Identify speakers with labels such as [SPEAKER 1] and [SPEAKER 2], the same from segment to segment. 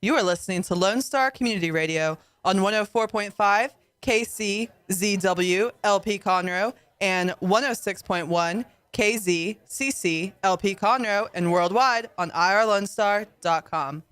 [SPEAKER 1] You are listening to Lone Star Community Radio on 104.5 KCZW LP Conroe and 106.1 KZCC LP Conroe and worldwide on irlonestar.com.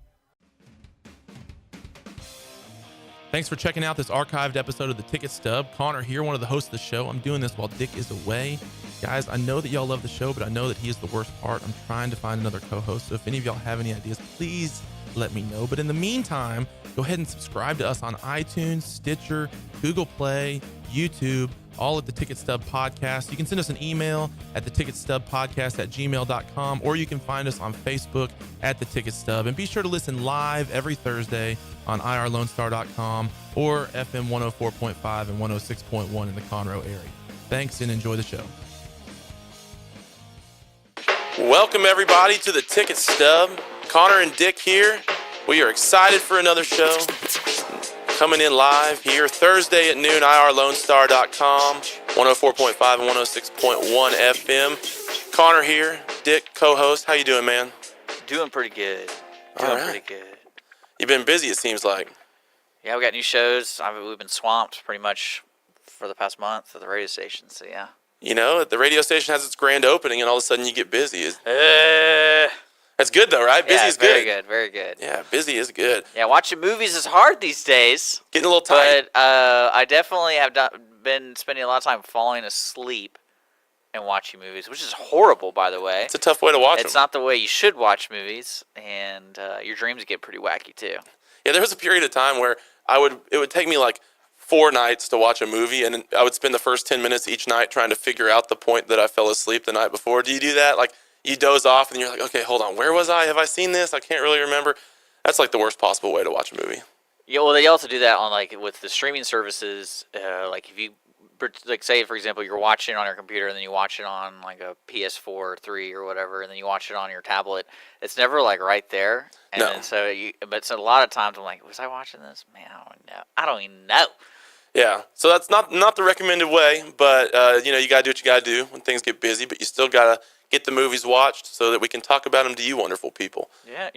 [SPEAKER 2] Thanks for checking out this archived episode of the Ticket Stub. Connor here, one of the hosts of the show. I'm doing this while Dick is away. Guys, I know that y'all love the show, but I know that he is the worst part. I'm trying to find another co-host, so if any of y'all have any ideas, please let me know. But in the meantime, go ahead and subscribe to us on iTunes, Stitcher, Google Play, YouTube, all at the Ticket Stub Podcast. You can send us an email at theticketstubpodcast@gmail.com, or you can find us on Facebook at the Ticket Stub. And be sure to listen live every Thursday on irlonestar.com or FM 104.5 and 106.1 in the Conroe area. Thanks and enjoy the show. Welcome everybody to the Ticket Stub. Connor and Dick here. We are excited for another show. Coming in live here Thursday at noon, irlonestar.com, 104.5 and 106.1 FM. Connor here, Dick, co-host. How you doing, man?
[SPEAKER 3] Doing pretty good. Pretty good.
[SPEAKER 2] You've been busy, it seems like.
[SPEAKER 3] Yeah, we got new shows. We've been swamped pretty much for the past month at the radio station, so yeah.
[SPEAKER 2] You know, the radio station has its grand opening, and all of a sudden you get busy. That's good, though, right? Busy is good.
[SPEAKER 3] Very good, very good.
[SPEAKER 2] Yeah, busy is good.
[SPEAKER 3] Yeah, watching movies is hard these days.
[SPEAKER 2] Getting a little tired.
[SPEAKER 3] But I definitely have been spending a lot of time falling asleep and watching movies, which is horrible, by the way.
[SPEAKER 2] It's a tough way to watch them.
[SPEAKER 3] It's not the way you should watch movies, and your dreams get pretty wacky, too.
[SPEAKER 2] Yeah, there was a period of time where it would take me like 4 nights to watch a movie, and I would spend the first 10 minutes each night trying to figure out the point that I fell asleep the night before. Do you do that? Like, you doze off, and you're like, okay, hold on, where was I? Have I seen this? I can't really remember. That's like the worst possible way to watch a movie.
[SPEAKER 3] Yeah, well, they also do that on with the streaming services. If you say, for example, you're watching on your computer and then you watch it on like a PS4 or 3 or whatever, and then you watch it on your tablet. It's never like right there. And
[SPEAKER 2] no.
[SPEAKER 3] Then so a lot of times I'm like, was I watching this? Man, I don't even know.
[SPEAKER 2] Yeah, so that's not the recommended way, but you got to do what you got to do when things get busy, but you still got to get the movies watched so that we can talk about them to you wonderful people.
[SPEAKER 3] Yeah.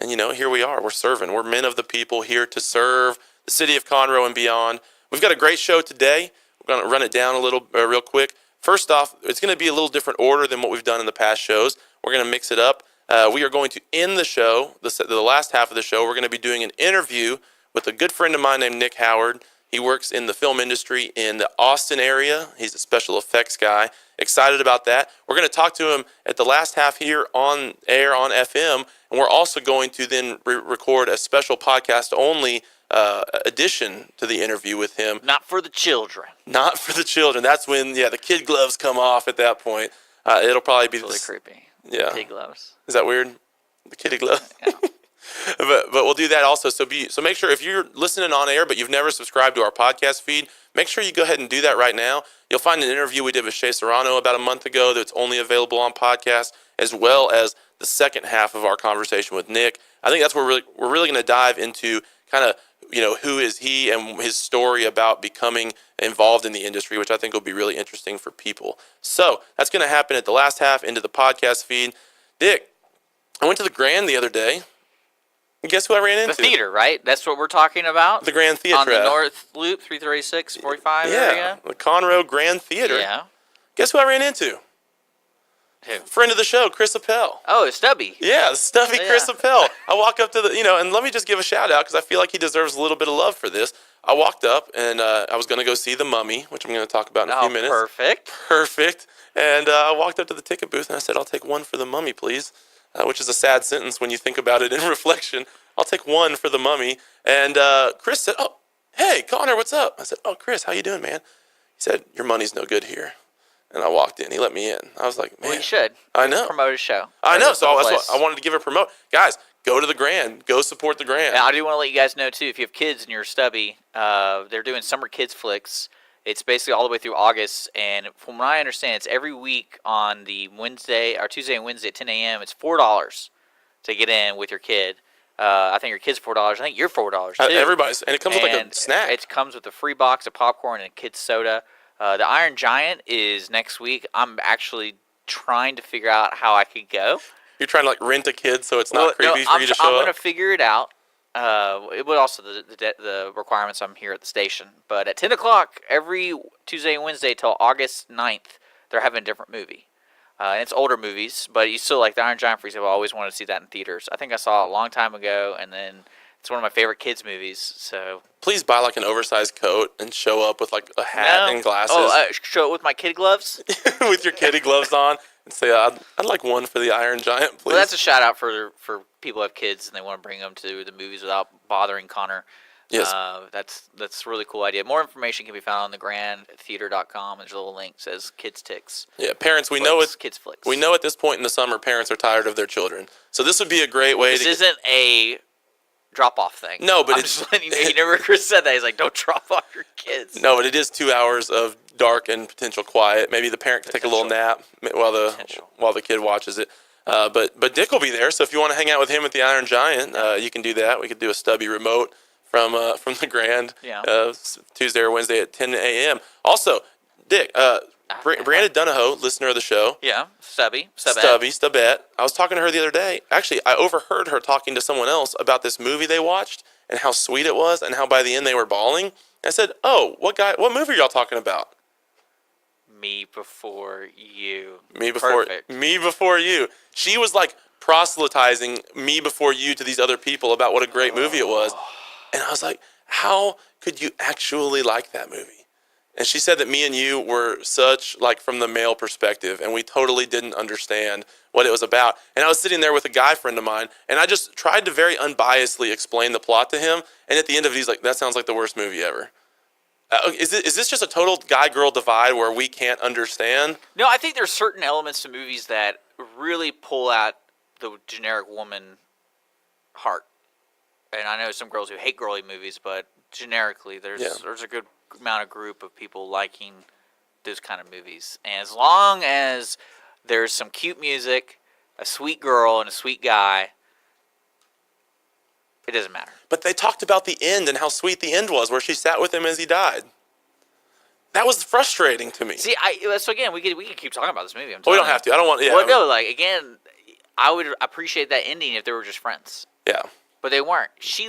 [SPEAKER 2] And here we are, we're serving. We're men of the people here to serve the city of Conroe and beyond. We've got a great show today. We're going to run it down a little real quick. First off, it's going to be a little different order than what we've done in the past shows. We're going to mix it up. We are going to end the show, the last half of the show, we're going to be doing an interview with a good friend of mine named Nick Howard. He works in the film industry in the Austin area. He's a special effects guy. Excited about that. We're going to talk to him at the last half here on air on FM, and we're also going to then record a special podcast-only addition to the interview with him.
[SPEAKER 3] Not for the children.
[SPEAKER 2] Not for the children. That's when, the kid gloves come off at that point. It'll probably be
[SPEAKER 3] really creepy.
[SPEAKER 2] Yeah.
[SPEAKER 3] Kid gloves.
[SPEAKER 2] Is that weird? The kitty gloves?
[SPEAKER 3] Yeah.
[SPEAKER 2] But we'll do that also. So make sure if you're listening on air but you've never subscribed to our podcast feed, make sure you go ahead and do that right now. You'll find an interview we did with Shea Serrano about a month ago that's only available on podcast, as well as the second half of our conversation with Nick. I think that's where we're really going to dive into kind of who is he and his story about becoming involved in the industry, which I think will be really interesting for people. So that's going to happen at the last half into the podcast feed. Dick, I went to the Grand the other day. And guess who I ran into?
[SPEAKER 3] The theater, right? That's what we're talking about?
[SPEAKER 2] The Grand Theater.
[SPEAKER 3] On the North Loop, 336, 45 area?
[SPEAKER 2] The Conroe Grand Theater.
[SPEAKER 3] Yeah.
[SPEAKER 2] Guess who I ran into?
[SPEAKER 3] Who?
[SPEAKER 2] Friend of the show, Chris Appel.
[SPEAKER 3] Oh, Stubby.
[SPEAKER 2] Yeah, the Stubby Chris Appel. I walk up to and let me just give a shout out because I feel like he deserves a little bit of love for this. I walked up and I was going to go see The Mummy, which I'm going to talk about in a few minutes. Perfect. And I walked up to the ticket booth and I said, I'll take one for The Mummy, please. Which is a sad sentence when you think about it in reflection. I'll take one for The Mummy. And Chris said, oh, hey, Connor, what's up? I said, oh, Chris, how you doing, man? He said, your money's no good here. And I walked in. He let me in. I was like, man.
[SPEAKER 3] Well, you should.
[SPEAKER 2] I know.
[SPEAKER 3] Promote his show.
[SPEAKER 2] I know. So that's what I wanted to give a promote. Guys, go to the Grand. Go support the Grand.
[SPEAKER 3] And I do want to let you guys know, too, if you have kids and you're Stubby, they're doing summer kids flicks. It's basically all the way through August, and from what I understand, it's every week on the Tuesday and Wednesday at 10 a.m. It's $4 to get in with your kid. I think your kid's $4. I think you're $4 too.
[SPEAKER 2] Everybody's, and it comes with like a snack.
[SPEAKER 3] It comes with a free box of popcorn and a kid's soda. The Iron Giant is next week. I'm actually trying to figure out how I could go.
[SPEAKER 2] You're trying to rent a kid so it's not creepy for you to show up?
[SPEAKER 3] I'm going to figure it out. It would also the requirements. I'm here at the station, but at 10 o'clock every Tuesday and Wednesday till August 9th, they're having a different movie. And it's older movies, but you still like the Iron Giant, for example. I always wanted to see that in theaters. I think I saw it a long time ago, and then it's one of my favorite kids' movies. So
[SPEAKER 2] Please buy like an oversized coat and show up with like a hat and glasses.
[SPEAKER 3] Show it with my kid gloves.
[SPEAKER 2] With your kitty gloves on and say, I'd like one for the Iron Giant, please.
[SPEAKER 3] Well, that's a shout out for people who have kids and they want to bring them to the movies without bothering Connor.
[SPEAKER 2] Yes.
[SPEAKER 3] That's a really cool idea. More information can be found on thegrandtheater.com. There's a little link that says Kids Ticks.
[SPEAKER 2] Yeah, parents, we know
[SPEAKER 3] Kids Flicks.
[SPEAKER 2] We know at this point in the summer, parents are tired of their children. So this would be a great way
[SPEAKER 3] This isn't a drop-off thing.
[SPEAKER 2] No, but
[SPEAKER 3] I'm just letting you know. You never Chris said that. He's like, don't drop off your kids.
[SPEAKER 2] No, but it is 2 hours of dark and potential quiet. Maybe the parent can take a little nap while the kid watches it. But Dick will be there, so if you want to hang out with him at the Iron Giant, you can do that. We could do a stubby remote from the Grand Tuesday or Wednesday at 10 a.m. Also, Dick, Brandon Donahoe, listener of the show.
[SPEAKER 3] Yeah, Stubbette.
[SPEAKER 2] I was talking to her the other day. Actually, I overheard her talking to someone else about this movie they watched and how sweet it was and how by the end they were bawling. And I said, "Oh, what movie are y'all talking about?"
[SPEAKER 3] Me Before You.
[SPEAKER 2] Me Before You. She was like proselytizing Me Before You to these other people about what a great movie it was. And I was like, how could you actually like that movie? And she said that Me and You were such, like, from the male perspective, and we totally didn't understand what it was about. And I was sitting there with a guy friend of mine, and I just tried to very unbiasedly explain the plot to him. And at the end of it, he's like, that sounds like the worst movie ever. Is this just a total guy-girl divide where we can't understand?
[SPEAKER 3] No, I think there's certain elements to movies that really pull out the generic woman heart. And I know some girls who hate girly movies, but generically, there's a good amount of group of people liking those kind of movies. And as long as there's some cute music, a sweet girl, and a sweet guy, it doesn't matter.
[SPEAKER 2] But they talked about the end and how sweet the end was, where she sat with him as he died. That was frustrating to me.
[SPEAKER 3] See, so again, we could keep talking about this movie.
[SPEAKER 2] We don't have to. I don't want. Yeah.
[SPEAKER 3] Well, no, like again, I would appreciate that ending if they were just friends.
[SPEAKER 2] Yeah.
[SPEAKER 3] But they weren't. She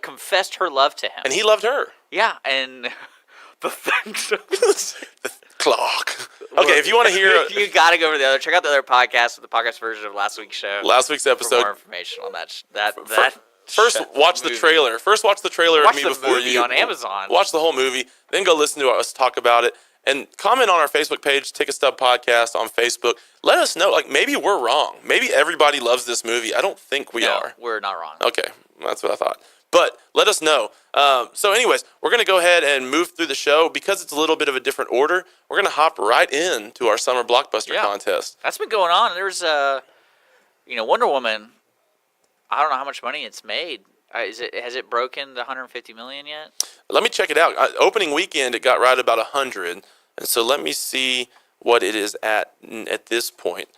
[SPEAKER 3] confessed her love to him,
[SPEAKER 2] and he loved her.
[SPEAKER 3] Yeah, and the
[SPEAKER 2] clock. Okay, if you want to hear,
[SPEAKER 3] you got to go over the other. Check out the other podcast, the podcast version of last week's show.
[SPEAKER 2] Last week's episode.
[SPEAKER 3] For more information on that.
[SPEAKER 2] First, watch the trailer. Watch the trailer of Me Before You
[SPEAKER 3] on Amazon.
[SPEAKER 2] Watch the whole movie, then go listen to us talk about it, and comment on our Facebook page, Ticket Stub Podcast on Facebook. Let us know. Like, maybe we're wrong. Maybe everybody loves this movie. I don't think we are.
[SPEAKER 3] We're not wrong.
[SPEAKER 2] Okay, that's what I thought. But let us know. So anyways, we're going to go ahead and move through the show. Because it's a little bit of a different order, we're going to hop right into our summer blockbuster contest.
[SPEAKER 3] That's been going on. There's Wonder Woman. I don't know how much money it's made. Has it broken the 150 million yet?
[SPEAKER 2] Let me check it out. Opening weekend, it got right about 100. And so let me see what it is at this point.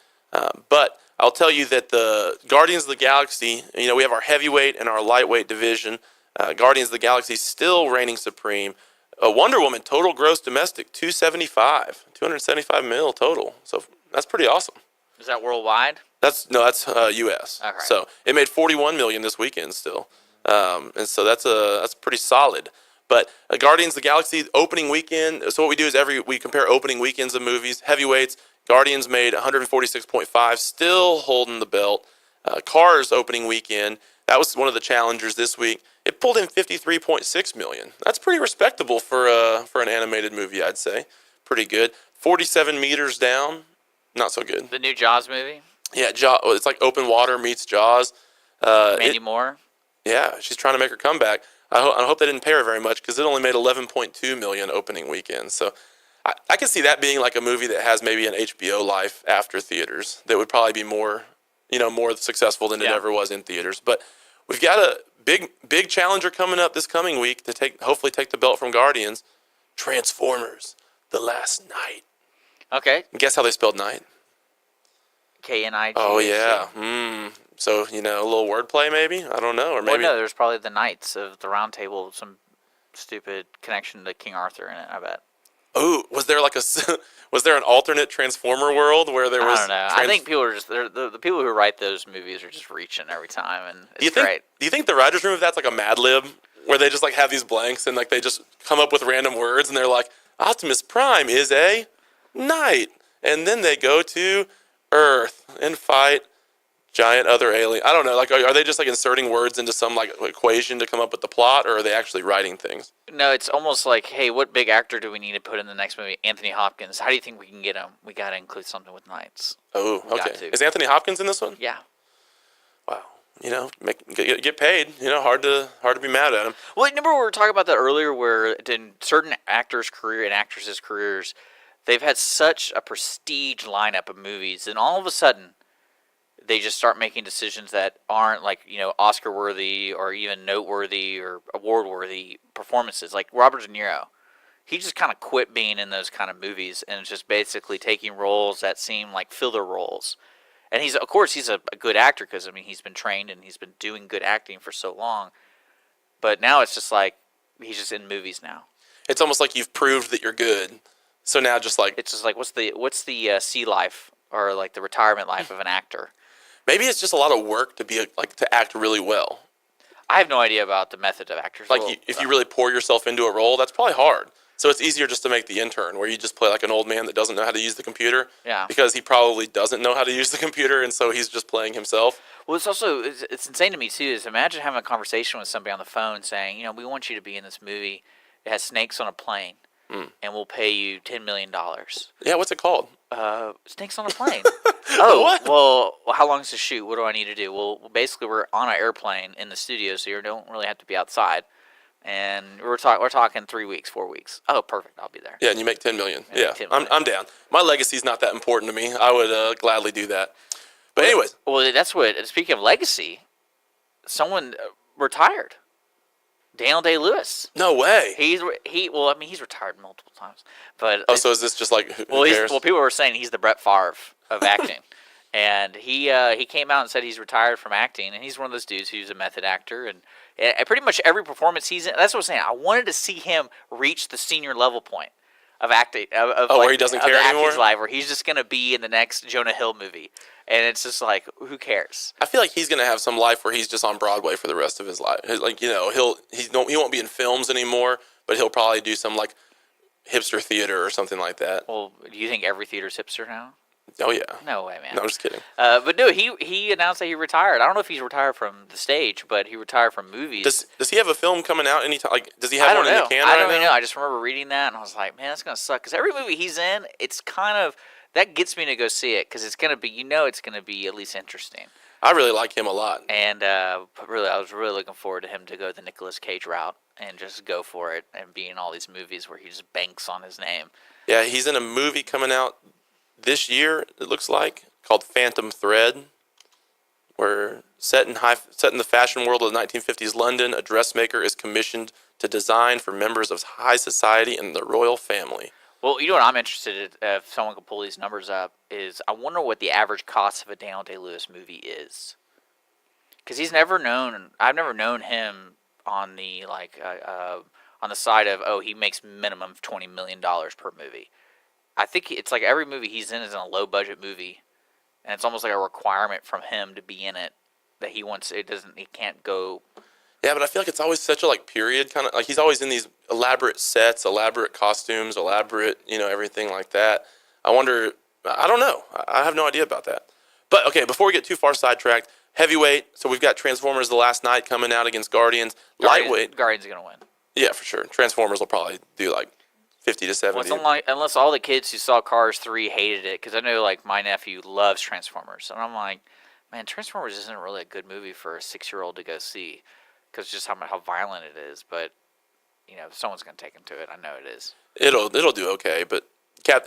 [SPEAKER 2] But I'll tell you that the Guardians of the Galaxy, we have our heavyweight and our lightweight division. Guardians of the Galaxy still reigning supreme. Wonder Woman, total gross domestic, 275 mil total. So that's pretty awesome.
[SPEAKER 3] Is that worldwide?
[SPEAKER 2] That's U.S.
[SPEAKER 3] Okay.
[SPEAKER 2] So it made 41 million this weekend still, and so that's pretty solid. But Guardians of the Galaxy opening weekend. So what we do is we compare opening weekends of movies. Heavyweights, Guardians made 146.5, still holding the belt. Cars opening weekend, that was one of the challengers this week. It pulled in 53.6 million. That's pretty respectable for an animated movie, I'd say. Pretty good. 47 meters down, not so good.
[SPEAKER 3] The new Jaws movie?
[SPEAKER 2] Yeah, it's like Open Water meets Jaws.
[SPEAKER 3] Mandy Moore?
[SPEAKER 2] Yeah, she's trying to make her comeback. I hope they didn't pay her very much because it only made 11.2 million opening weekend. So I could see that being like a movie that has maybe an HBO life after theaters that would probably be more successful than it ever was in theaters. But we've got a big challenger coming up this coming week to hopefully take the belt from Guardians. Transformers: The Last Night.
[SPEAKER 3] Okay.
[SPEAKER 2] And guess how they spelled night?
[SPEAKER 3] K-N-I-G.
[SPEAKER 2] Oh yeah. So a little wordplay maybe. I don't know, or maybe.
[SPEAKER 3] Well, no, there's probably the Knights of the Round Table, some stupid connection to King Arthur in it. I bet.
[SPEAKER 2] Oh, was there like was there an alternate Transformer world where there was?
[SPEAKER 3] I don't know. I think people are just the people who write those movies are just reaching every time, and it's great.
[SPEAKER 2] Do you think the writers' room of that's like a Mad Lib where they just like have these blanks and like they just come up with random words and they're like Optimus Prime is a knight, and then they go to Earth and fight giant other alien. I don't know. Like, are they just like inserting words into some like equation to come up with the plot, or are they actually writing things?
[SPEAKER 3] No, it's almost like, hey, what big actor do we need to put in the next movie? Anthony Hopkins. How do you think we can get him? We got to include something with knights.
[SPEAKER 2] Oh,
[SPEAKER 3] We got
[SPEAKER 2] okay.
[SPEAKER 3] to.
[SPEAKER 2] Is Anthony Hopkins in this one?
[SPEAKER 3] Yeah.
[SPEAKER 2] Wow. You know, get paid. You know, hard to be mad at him.
[SPEAKER 3] Well, remember we were talking about that earlier, where in certain actors' career and actresses' careers, they've had such a prestige lineup of movies, and all of a sudden, they just start making decisions that aren't like, Oscar worthy or even noteworthy or award worthy performances. Like Robert De Niro, he just kind of quit being in those kind of movies and is just basically taking roles that seem like filler roles. And he's a good actor because he's been trained and he's been doing good acting for so long. But now it's just like he's just in movies now.
[SPEAKER 2] It's almost like you've proved that you're good. So now it's just like
[SPEAKER 3] what's the sea life or like the retirement life of an actor?
[SPEAKER 2] Maybe it's just a lot of work to act really well.
[SPEAKER 3] I have no idea about the method of actors.
[SPEAKER 2] If you really pour yourself into a role, that's probably hard. So it's easier just to make The Intern, where you just play like an old man that doesn't know how to use the computer.
[SPEAKER 3] Yeah.
[SPEAKER 2] Because he probably doesn't know how to use the computer, and so he's just playing himself.
[SPEAKER 3] Well, it's insane to me too. Is imagine having a conversation with somebody on the phone saying, we want you to be in this movie. It has snakes on a plane, and we'll pay you $10 million.
[SPEAKER 2] Yeah, what's it called?
[SPEAKER 3] Snakes on a plane. Oh,
[SPEAKER 2] What?
[SPEAKER 3] well, how long is the shoot? What do I need to do? Well, basically, we're on an airplane in the studio, so you don't really have to be outside. And we're talking 3 weeks, 4 weeks. Oh, perfect. I'll be there.
[SPEAKER 2] Yeah, and you make $10 million. Yeah,
[SPEAKER 3] $10 million.
[SPEAKER 2] I'm down. My legacy's not that important to me. I would gladly do that. But anyways.
[SPEAKER 3] Well, that's what. Speaking of legacy, someone retired. Daniel Day-Lewis.
[SPEAKER 2] No way.
[SPEAKER 3] He's retired multiple times, but
[SPEAKER 2] So is this just like who cares?
[SPEAKER 3] people were saying he's the Brett Favre of acting, and he came out and said he's retired from acting, and he's one of those dudes who's a method actor, and pretty much every performance he's in. That's what I'm saying. I wanted to see him reach the senior level point of acting.
[SPEAKER 2] Where he doesn't care anymore.
[SPEAKER 3] His life, where he's just gonna be in the next Jonah Hill movie, and it's just like, who cares?
[SPEAKER 2] I feel like he's gonna have some life where he's just on Broadway for the rest of his life. Like he won't be in films anymore, but he'll probably do some like hipster theater or something like that.
[SPEAKER 3] Well, do you think every theater's hipster now?
[SPEAKER 2] Oh yeah.
[SPEAKER 3] No way, man.
[SPEAKER 2] No, I'm just kidding.
[SPEAKER 3] But no, he announced that he retired. I don't know if he's retired from the stage, but he retired from movies.
[SPEAKER 2] Does he have a film coming out anytime? Like, does he
[SPEAKER 3] I
[SPEAKER 2] have
[SPEAKER 3] don't
[SPEAKER 2] one in
[SPEAKER 3] know.
[SPEAKER 2] the can
[SPEAKER 3] I
[SPEAKER 2] right
[SPEAKER 3] don't really
[SPEAKER 2] now?
[SPEAKER 3] know. I just remember reading that, and I was like, man, that's gonna suck. Because every movie he's in, it's kind of that gets me to go see it because it's gonna be, it's gonna be at least interesting.
[SPEAKER 2] I really like him a lot.
[SPEAKER 3] And really, I was really looking forward to him to go the Nicolas Cage route and just go for it and be in all these movies where he just banks on his name.
[SPEAKER 2] Yeah, he's in a movie coming out this year, it looks like, called Phantom Thread, where set in the fashion world of the 1950s London, a dressmaker is commissioned to design for members of high society and the royal family.
[SPEAKER 3] Well, you know what I'm interested in, if someone can pull these numbers up, is I wonder what the average cost of a Daniel Day-Lewis movie is. Because I've never known him on the on the side of, he makes minimum $20 million per movie. I think it's like every movie he's in is in a low budget movie, and it's almost like a requirement from him to be in it that he can't go.
[SPEAKER 2] Yeah, but I feel like it's always such a period kind of he's always in these elaborate sets, elaborate costumes, elaborate everything like that. I wonder. I don't know. I have no idea about that. But okay, before we get too far sidetracked, heavyweight. So we've got Transformers: The Last Night coming out against Guardians. Lightweight.
[SPEAKER 3] Guardians are gonna win.
[SPEAKER 2] Yeah, for sure. Transformers will probably do 50 to 70.
[SPEAKER 3] Well, unless all the kids who saw Cars 3 hated it, because I know my nephew loves Transformers, and I'm like, man, Transformers isn't really a good movie for a 6-year-old to go see, because just how violent it is. But someone's gonna take him to it. I know it is.
[SPEAKER 2] It'll do okay. But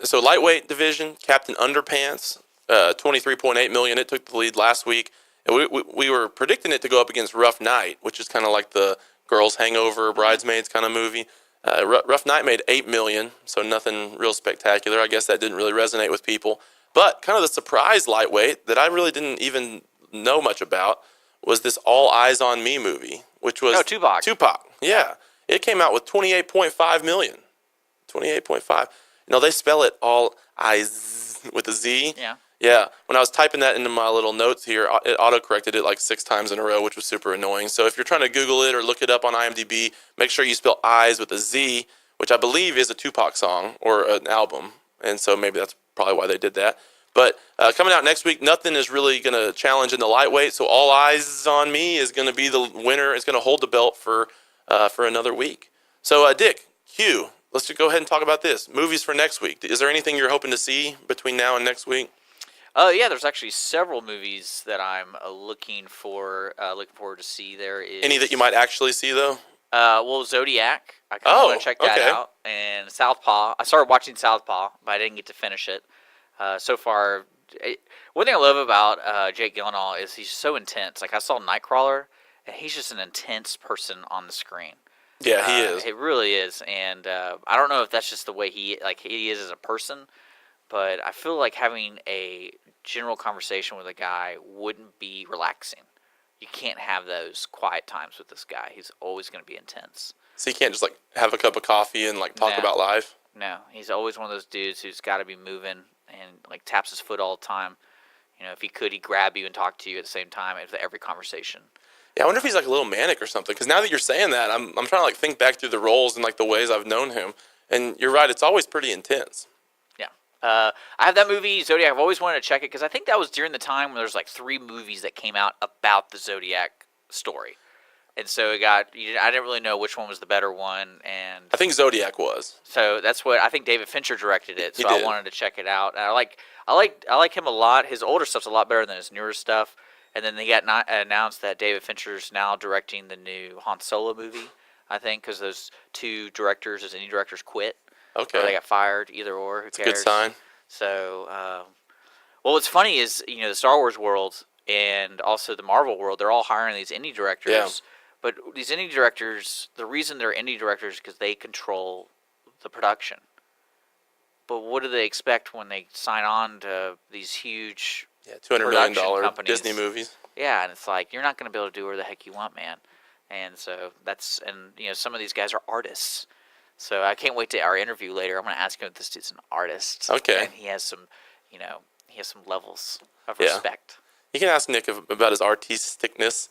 [SPEAKER 2] so lightweight division, Captain Underpants, $23.8 million. It took the lead last week, and we were predicting it to go up against Rough Night, which is kind of like the Girls Hangover, Bridesmaids kind of movie. Rough Night made $8 million, so nothing real spectacular. I guess that didn't really resonate with people. But kind of the surprise lightweight that I really didn't even know much about was this All Eyes on Me movie, which was
[SPEAKER 3] Tupac.
[SPEAKER 2] Tupac, yeah. It came out with $28.5 million. 28.5. They spell it all eyes with a Z.
[SPEAKER 3] Yeah.
[SPEAKER 2] Yeah. When I was typing that into my little notes here, it auto-corrected it like 6 times in a row, which was super annoying. So if you're trying to Google it or look it up on IMDb, make sure you spell eyes with a Z, which I believe is a Tupac song or an album. And so maybe that's probably why they did that. But coming out next week, nothing is really going to challenge in the lightweight. So All Eyes on Me is going to be the winner. It's going to hold the belt for another week. So Dick, Hugh, let's just go ahead and talk about this. Movies for next week. Is there anything you're hoping to see between now and next week?
[SPEAKER 3] Yeah, there's actually several movies that I'm looking forward to see. There is
[SPEAKER 2] Any that you might actually see though?
[SPEAKER 3] Well, Zodiac. I kind of want to check that
[SPEAKER 2] okay.
[SPEAKER 3] out. And Southpaw. I started watching Southpaw, but I didn't get to finish it. So far, one thing I love about Jake Gyllenhaal is he's so intense. Like I saw Nightcrawler, and he's just an intense person on the screen.
[SPEAKER 2] Yeah, he is.
[SPEAKER 3] It really is, and I don't know if that's just the way he is as a person, but I feel like having a general conversation with a guy wouldn't be relaxing. You can't have those quiet times with this guy. He's always going to be intense.
[SPEAKER 2] So you can't just like have a cup of coffee and like talk about life?
[SPEAKER 3] No, he's always one of those dudes who's got to be moving and like taps his foot all the time. If he could, he'd grab you and talk to you at the same time at every conversation. Yeah,
[SPEAKER 2] I wonder if he's like a little manic or something. Because now that you're saying that, I'm trying to like think back through the roles and like the ways I've known him. And you're right, it's always pretty intense.
[SPEAKER 3] Yeah. I have that movie, Zodiac. I've always wanted to check it because I think that was during the time when there's like 3 movies that came out about the Zodiac story. And so I didn't really know which one was the better one. And
[SPEAKER 2] I think Zodiac was.
[SPEAKER 3] So that's what I think. David Fincher directed it, so
[SPEAKER 2] He did.
[SPEAKER 3] I wanted to check it out. And I like him a lot. His older stuff's a lot better than his newer stuff. And then they got announced that David Fincher's now directing the new Han Solo movie. I think because those 2 directors, those indie directors, quit.
[SPEAKER 2] Okay.
[SPEAKER 3] Or they got fired. Either or. Who cares?
[SPEAKER 2] Good sign.
[SPEAKER 3] So, well, what's funny is the Star Wars world and also the Marvel world. They're all hiring these indie directors.
[SPEAKER 2] Yeah.
[SPEAKER 3] But these indie directors, the reason they're indie directors is because they control the production. But what do they expect when they sign on to these huge
[SPEAKER 2] $200 million
[SPEAKER 3] companies?
[SPEAKER 2] Disney movies?
[SPEAKER 3] Yeah, and it's like, you're not going to be able to do whatever the heck you want, man. And so some of these guys are artists. So I can't wait to our interview later. I'm going to ask him if this dude's an artist.
[SPEAKER 2] Okay.
[SPEAKER 3] And he has some levels of respect.
[SPEAKER 2] You can ask Nick about his artisticness.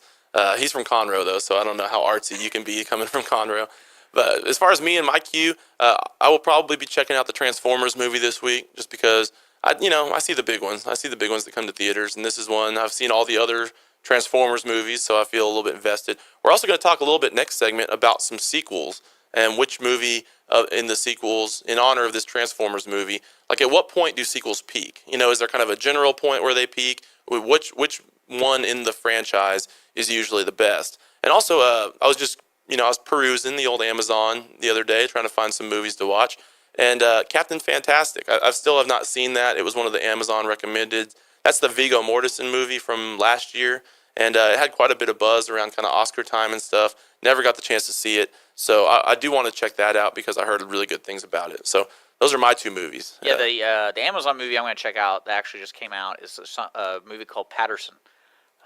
[SPEAKER 2] He's from Conroe, though, so I don't know how artsy you can be coming from Conroe. But as far as me and my queue, I will probably be checking out the Transformers movie this week just because, I see the big ones. I see the big ones that come to theaters, and this is one. I've seen all the other Transformers movies, so I feel a little bit invested. We're also going to talk a little bit next segment about some sequels and which movie in the sequels, in honor of this Transformers movie, like at what point do sequels peak? Is there kind of a general point where they peak? Which one in the franchise is usually the best? And also, I was perusing the old Amazon the other day trying to find some movies to watch, and Captain Fantastic. I still have not seen that. It was one of the Amazon recommended. That's the Viggo Mortensen movie from last year, and it had quite a bit of buzz around kind of Oscar time and stuff. Never got the chance to see it, so I do want to check that out because I heard really good things about it. So those are my 2 movies.
[SPEAKER 3] Yeah, the Amazon movie I'm going to check out that actually just came out is a movie called Patterson.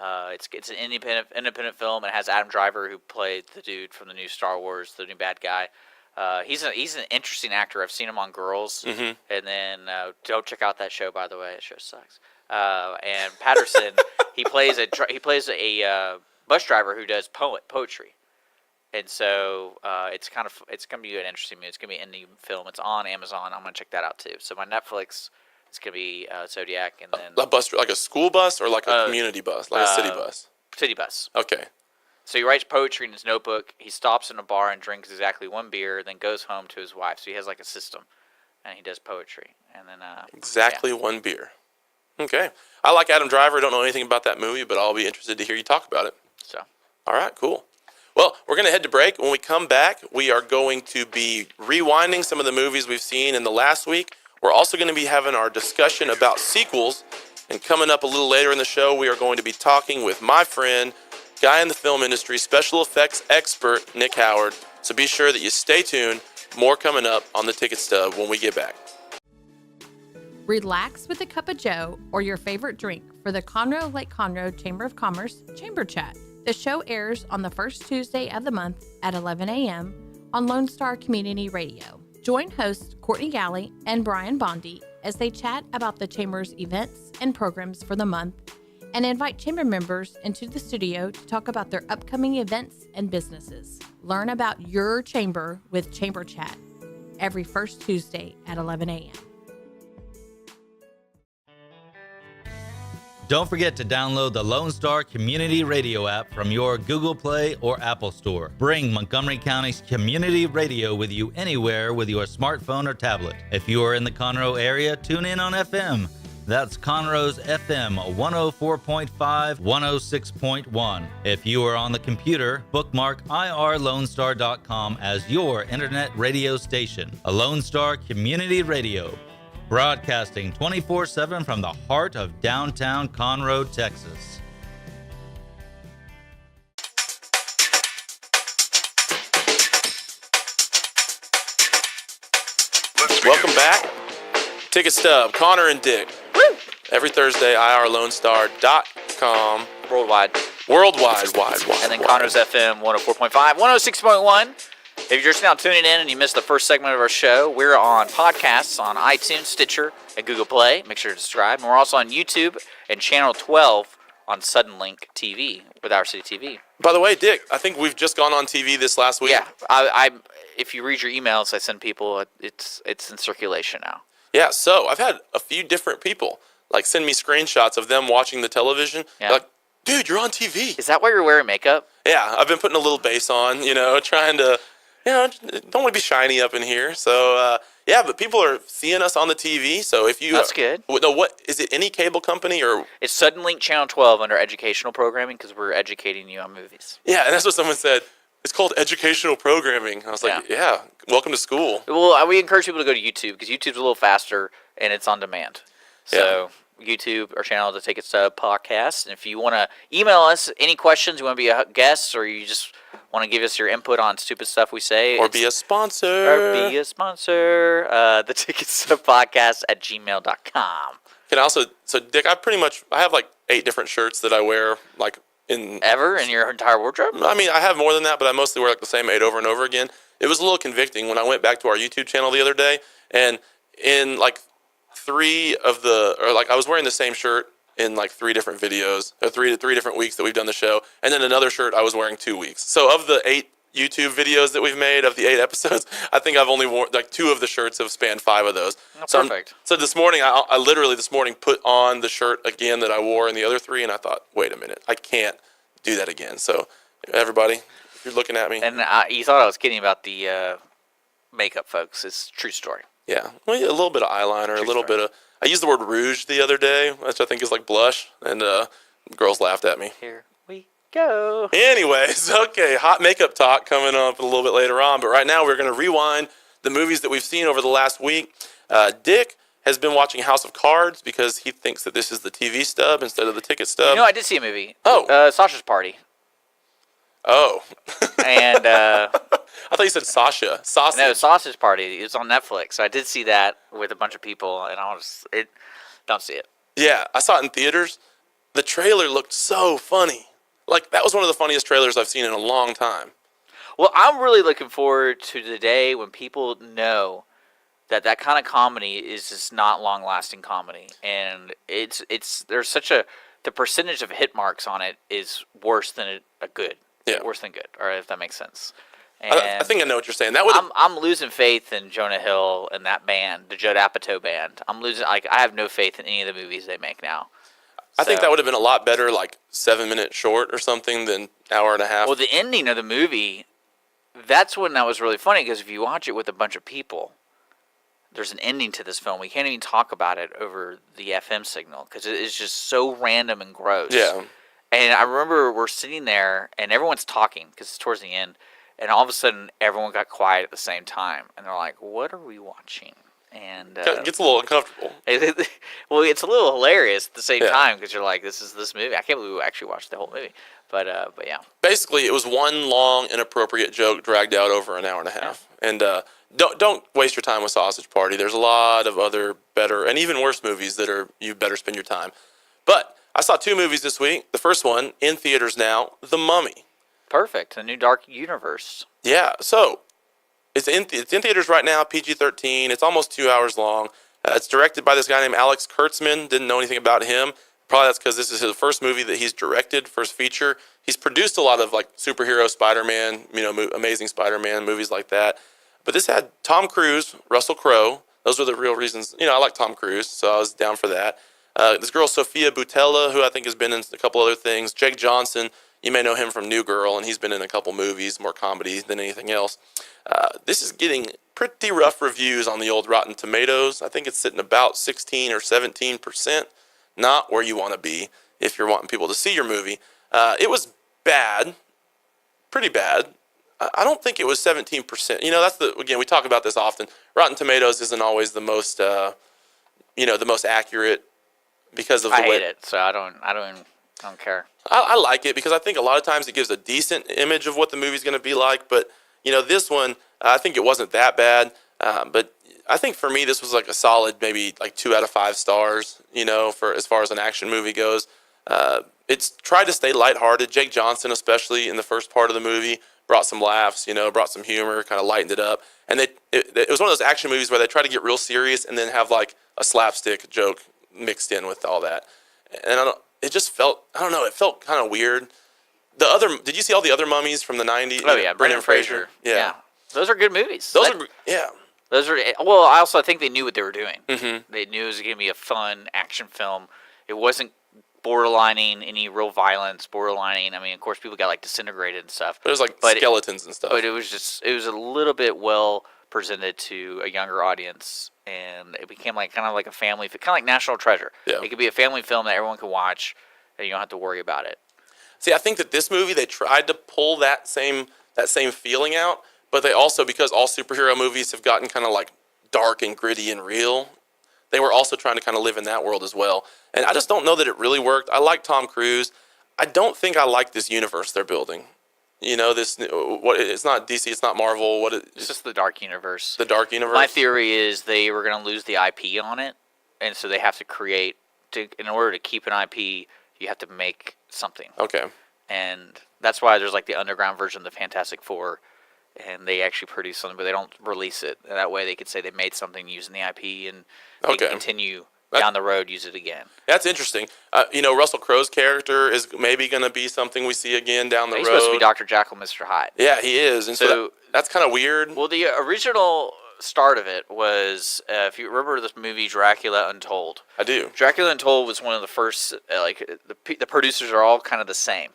[SPEAKER 3] It's an independent film. It has Adam Driver, who played the dude from the new Star Wars, the new bad guy. He's an interesting actor. I've seen him on Girls, and then don't check out that show, by the way. That show sucks. And Patterson, he plays a bus driver who does poetry, and so it's going to be an interesting movie. It's going to be an indie film. It's on Amazon. I'm going to check that out too. So my Netflix. It's going to be Zodiac, and then...
[SPEAKER 2] A bus, like a school bus or like a community bus? Like a city bus?
[SPEAKER 3] City bus.
[SPEAKER 2] Okay.
[SPEAKER 3] So he writes poetry in his notebook. He stops in a bar and drinks exactly 1 beer, then goes home to his wife. So he has like a system, and he does poetry. And then...
[SPEAKER 2] exactly 1 beer. Okay. I like Adam Driver. I don't know anything about that movie, but I'll be interested to hear you talk about it.
[SPEAKER 3] So.
[SPEAKER 2] All right, cool. Well, we're going to head to break. When we come back, we are going to be rewinding some of the movies we've seen in the last week. We're also going to be having our discussion about sequels. And coming up a little later in the show, we are going to be talking with my friend, guy in the film industry, special effects expert, Nick Howard. So be sure that you stay tuned. More coming up on the Ticket Stub when we get back.
[SPEAKER 4] Relax with a cup of joe or your favorite drink for the Conroe Lake Conroe Chamber of Commerce Chamber Chat. The show airs on the first Tuesday of the month at 11 a.m. on Lone Star Community Radio. Join hosts Courtney Galley and Brian Bondi as they chat about the Chamber's events and programs for the month and invite Chamber members into the studio to talk about their upcoming events and businesses. Learn about your Chamber with Chamber Chat every first Tuesday at 11 a.m.
[SPEAKER 5] Don't forget to download the Lone Star Community Radio app from your Google Play or Apple Store. Bring Montgomery County's community radio with you anywhere with your smartphone or tablet. If you are in the Conroe area, tune in on FM. That's Conroe's FM 104.5, 106.1. If you are on the computer, bookmark irlonestar.com as your internet radio station. A Lone Star Community Radio. Broadcasting 24/7 from the heart of downtown Conroe, Texas.
[SPEAKER 2] Welcome back. Ticket Stub, Connor and Dick.
[SPEAKER 3] Woo!
[SPEAKER 2] Every Thursday, irlonestar.com.
[SPEAKER 3] Worldwide.
[SPEAKER 2] Wide.
[SPEAKER 3] And then Conroe's FM 104.5, 106.1. If you're just now tuning in and you missed the first segment of our show, we're on podcasts on iTunes, Stitcher, and Google Play. Make sure to subscribe. And we're also on YouTube and Channel 12 on Suddenlink TV with Our City TV.
[SPEAKER 2] By the way, Dick, I think we've just gone on TV this last week.
[SPEAKER 3] Yeah, I if you read your emails I send people, it's in circulation now.
[SPEAKER 2] Yeah, so I've had a few different people like send me screenshots of them watching the television.
[SPEAKER 3] Yeah.
[SPEAKER 2] Like, dude, you're on TV.
[SPEAKER 3] Is that why you're wearing makeup?
[SPEAKER 2] Yeah, I've been putting a little bass on, trying to, don't want to be shiny up in here. So, yeah, but people are seeing us on the TV. So if you...
[SPEAKER 3] That's good.
[SPEAKER 2] No, what, is it any cable company or...
[SPEAKER 3] It's Suddenlink Channel 12 under educational programming because we're educating you on movies.
[SPEAKER 2] Yeah, and that's what someone said. It's called educational programming. I was like, yeah, welcome to school.
[SPEAKER 3] Well, we encourage people to go to YouTube because YouTube's a little faster and it's on demand. So YouTube, our channel, the Ticket Stub Podcast. And if you want to email us any questions, you want to be a guest, or you just want to give us your input on stupid stuff we say.
[SPEAKER 2] Or be a sponsor.
[SPEAKER 3] The Ticket Stub Podcast at gmail.com.
[SPEAKER 2] Can I also, so Dick, I have like 8 different shirts that I wear like
[SPEAKER 3] Ever in your entire wardrobe?
[SPEAKER 2] I mean, I have more than that, but I mostly wear like the same 8 over and over again. It was a little convicting when I went back to our YouTube channel the other day, and in like I was wearing the same shirt in like 3 different videos, or three different weeks that we've done the show, and then another shirt I was wearing 2 weeks. So of the 8 YouTube videos that we've made, of the 8 episodes, I think I've only worn like 2 of the shirts have spanned 5 of those.
[SPEAKER 3] Oh,
[SPEAKER 2] so
[SPEAKER 3] perfect.
[SPEAKER 2] So this morning, I literally this morning put on the shirt again that I wore in the other 3, and I thought, wait a minute, I can't do that again. So everybody, if you're looking at me,
[SPEAKER 3] and you thought I was kidding about the makeup, folks. It's a true story.
[SPEAKER 2] Yeah, well, a little bit of eyeliner, a little bit of. I used the word rouge the other day, which I think is like blush, and girls laughed at me.
[SPEAKER 3] Here we go.
[SPEAKER 2] Anyways, okay, hot makeup talk coming up a little bit later on, but right now we're going to rewind the movies that we've seen over the last week. Dick has been watching House of Cards because he thinks that this is the TV stub instead of the ticket stub.
[SPEAKER 3] I did see a movie.
[SPEAKER 2] Oh.
[SPEAKER 3] Sasha's Party.
[SPEAKER 2] Oh.
[SPEAKER 3] And
[SPEAKER 2] I thought you said Sasha. Sausage.
[SPEAKER 3] No, Sausage Party. It's on Netflix. So I did see that with a bunch of people, and don't see it.
[SPEAKER 2] Yeah, I saw it in theaters. The trailer looked so funny. Like, that was one of the funniest trailers I've seen in a long time.
[SPEAKER 3] Well, I'm really looking forward to the day when people know that kind of comedy is just not long-lasting comedy, and the percentage of hit marks on it is worse than a good.
[SPEAKER 2] Yeah.
[SPEAKER 3] Worse than good, or if that makes sense. And
[SPEAKER 2] I think I know what you're saying.
[SPEAKER 3] I'm losing faith in Jonah Hill and that band, the Judd Apatow band. I have no faith in any of the movies they make now.
[SPEAKER 2] I think that would have been a lot better, like 7-minute short or something, than hour and a half.
[SPEAKER 3] Well, the ending of the movie, that's when that was really funny, because if you watch it with a bunch of people, there's an ending to this film. We can't even talk about it over the FM signal because it is just so random and gross.
[SPEAKER 2] Yeah.
[SPEAKER 3] And I remember we're sitting there and everyone's talking because it's towards the end, and all of a sudden everyone got quiet at the same time, and they're like, "What are we watching?" And
[SPEAKER 2] it gets a little uncomfortable.
[SPEAKER 3] Well, it's a little hilarious at the same
[SPEAKER 2] Yeah.
[SPEAKER 3] time because you're like, "This is this movie." I can't believe we actually watched the whole movie, but yeah.
[SPEAKER 2] Basically, it was one long, inappropriate joke dragged out over an hour and a half. And don't waste your time with Sausage Party. There's a lot of other better and even worse movies that you better spend your time. But I saw 2 movies this week. The first one, in theaters now, The Mummy.
[SPEAKER 3] Perfect. A new Dark Universe.
[SPEAKER 2] Yeah, so It's in theaters right now, PG-13. It's almost 2 hours long. It's directed by this guy named Alex Kurtzman. Didn't know anything about him. Probably that's because this is his first movie that he's directed, first feature. He's produced a lot of like superhero Spider-Man, Amazing Spider-Man movies like that. But this had Tom Cruise, Russell Crowe. Those were the real reasons. I like Tom Cruise, so I was down for that. This girl, Sophia Boutella, who I think has been in a couple other things. Jake Johnson, you may know him from New Girl, and he's been in a couple movies, more comedy than anything else. This is getting pretty rough reviews on the old Rotten Tomatoes. I think it's sitting about 16 or 17%. Not where you want to be if you're wanting people to see your movie. It was bad, pretty bad. I don't think it was 17%. Again, we talk about this often. Rotten Tomatoes isn't always the most, the most accurate because of the way.
[SPEAKER 3] I hate it, so I don't care.
[SPEAKER 2] I like it because I think a lot of times it gives a decent image of what the movie's going to be like. But this one, I think it wasn't that bad. But I think for me, this was like a solid, maybe like 2 out of 5 stars. For as far as an action movie goes. It's tried to stay lighthearted. Jake Johnson, especially in the first part of the movie, brought some laughs, brought some humor, kind of lightened it up. And it was one of those action movies where they try to get real serious and then have like a slapstick joke mixed in with all that. And it just felt, it felt kind of weird. Did you see all the other mummies from the 90s?
[SPEAKER 3] Oh yeah, Brendan Fraser.
[SPEAKER 2] Yeah.
[SPEAKER 3] Those are good movies. Well, I think they knew what they were doing. Mm-hmm. They knew it was going to be a fun action film. It wasn't borderlining any real violence, borderlining. I mean, of course, people got like disintegrated and stuff.
[SPEAKER 2] But it was like skeletons and stuff.
[SPEAKER 3] But it was a little bit well presented to a younger audience, and it became like kind of like a family, kind of like National Treasure.
[SPEAKER 2] Yeah.
[SPEAKER 3] It could be a family film that everyone can watch, and you don't have to worry about it.
[SPEAKER 2] See, I think that this movie, they tried to pull that same feeling out, but they also, because all superhero movies have gotten kind of like dark and gritty and real, they were also trying to kind of live in that world as well. And I just don't know that it really worked. I like Tom Cruise. I don't think I like this universe they're building. It's not DC, it's not Marvel.
[SPEAKER 3] It's just the dark universe.
[SPEAKER 2] The dark universe?
[SPEAKER 3] My theory is they were going to lose the IP on it, and so they have to create, in order to keep an IP, you have to make something.
[SPEAKER 2] Okay.
[SPEAKER 3] And that's why there's like the underground version of the Fantastic Four, and they actually produce something, but they don't release it. And that way they could say they made something using the IP, and they can continue down the road, use it again. That's
[SPEAKER 2] interesting. Russell Crowe's character is maybe going to be something we see again down the road.
[SPEAKER 3] He's supposed to be Dr. Jekyll, Mr. Hyde.
[SPEAKER 2] Yeah, he is. And so that's kind of weird.
[SPEAKER 3] Well, the original start of it was, if you remember this movie Dracula Untold.
[SPEAKER 2] I do.
[SPEAKER 3] Dracula Untold was one of the first, the producers are all kind of the same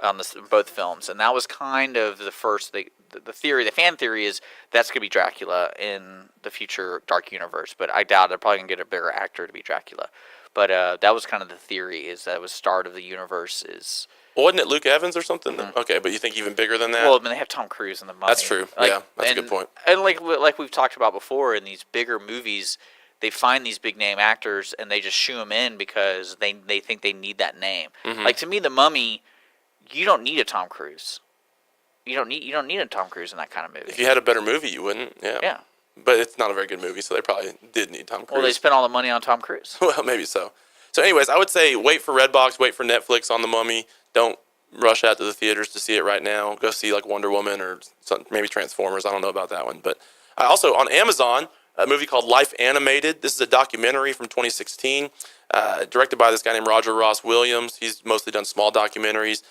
[SPEAKER 3] on both films. And that was kind of the first, the fan theory is that's going to be Dracula in the future Dark Universe. But I doubt they're probably going to get a bigger actor to be Dracula. But that was kind of the theory, is that was start of the universe is...
[SPEAKER 2] Well, wasn't it Luke Evans or something? Mm-hmm. Okay, but you think even bigger than that?
[SPEAKER 3] Well, I mean, they have Tom Cruise in the Mummy.
[SPEAKER 2] That's true. Yeah, that's a good point.
[SPEAKER 3] And like we've talked about before, in these bigger movies, they find these big name actors and they just shoo them in because they think they need that name. Mm-hmm. Like, to me, the Mummy, you don't need a Tom Cruise. You don't need a Tom Cruise in that kind of movie.
[SPEAKER 2] If you had a better movie, you wouldn't. Yeah.
[SPEAKER 3] Yeah.
[SPEAKER 2] But it's not a very good movie, so they probably did need Tom Cruise.
[SPEAKER 3] Well, they spent all the money on Tom Cruise.
[SPEAKER 2] Well, maybe so. So, anyways, I would say wait for Redbox, wait for Netflix on the Mummy. Don't rush out to the theaters to see it right now. Go see like Wonder Woman or maybe Transformers. I don't know about that one. But also on Amazon, a movie called Life Animated. This is a documentary from 2016, directed by this guy named Roger Ross Williams. He's mostly done small documentaries.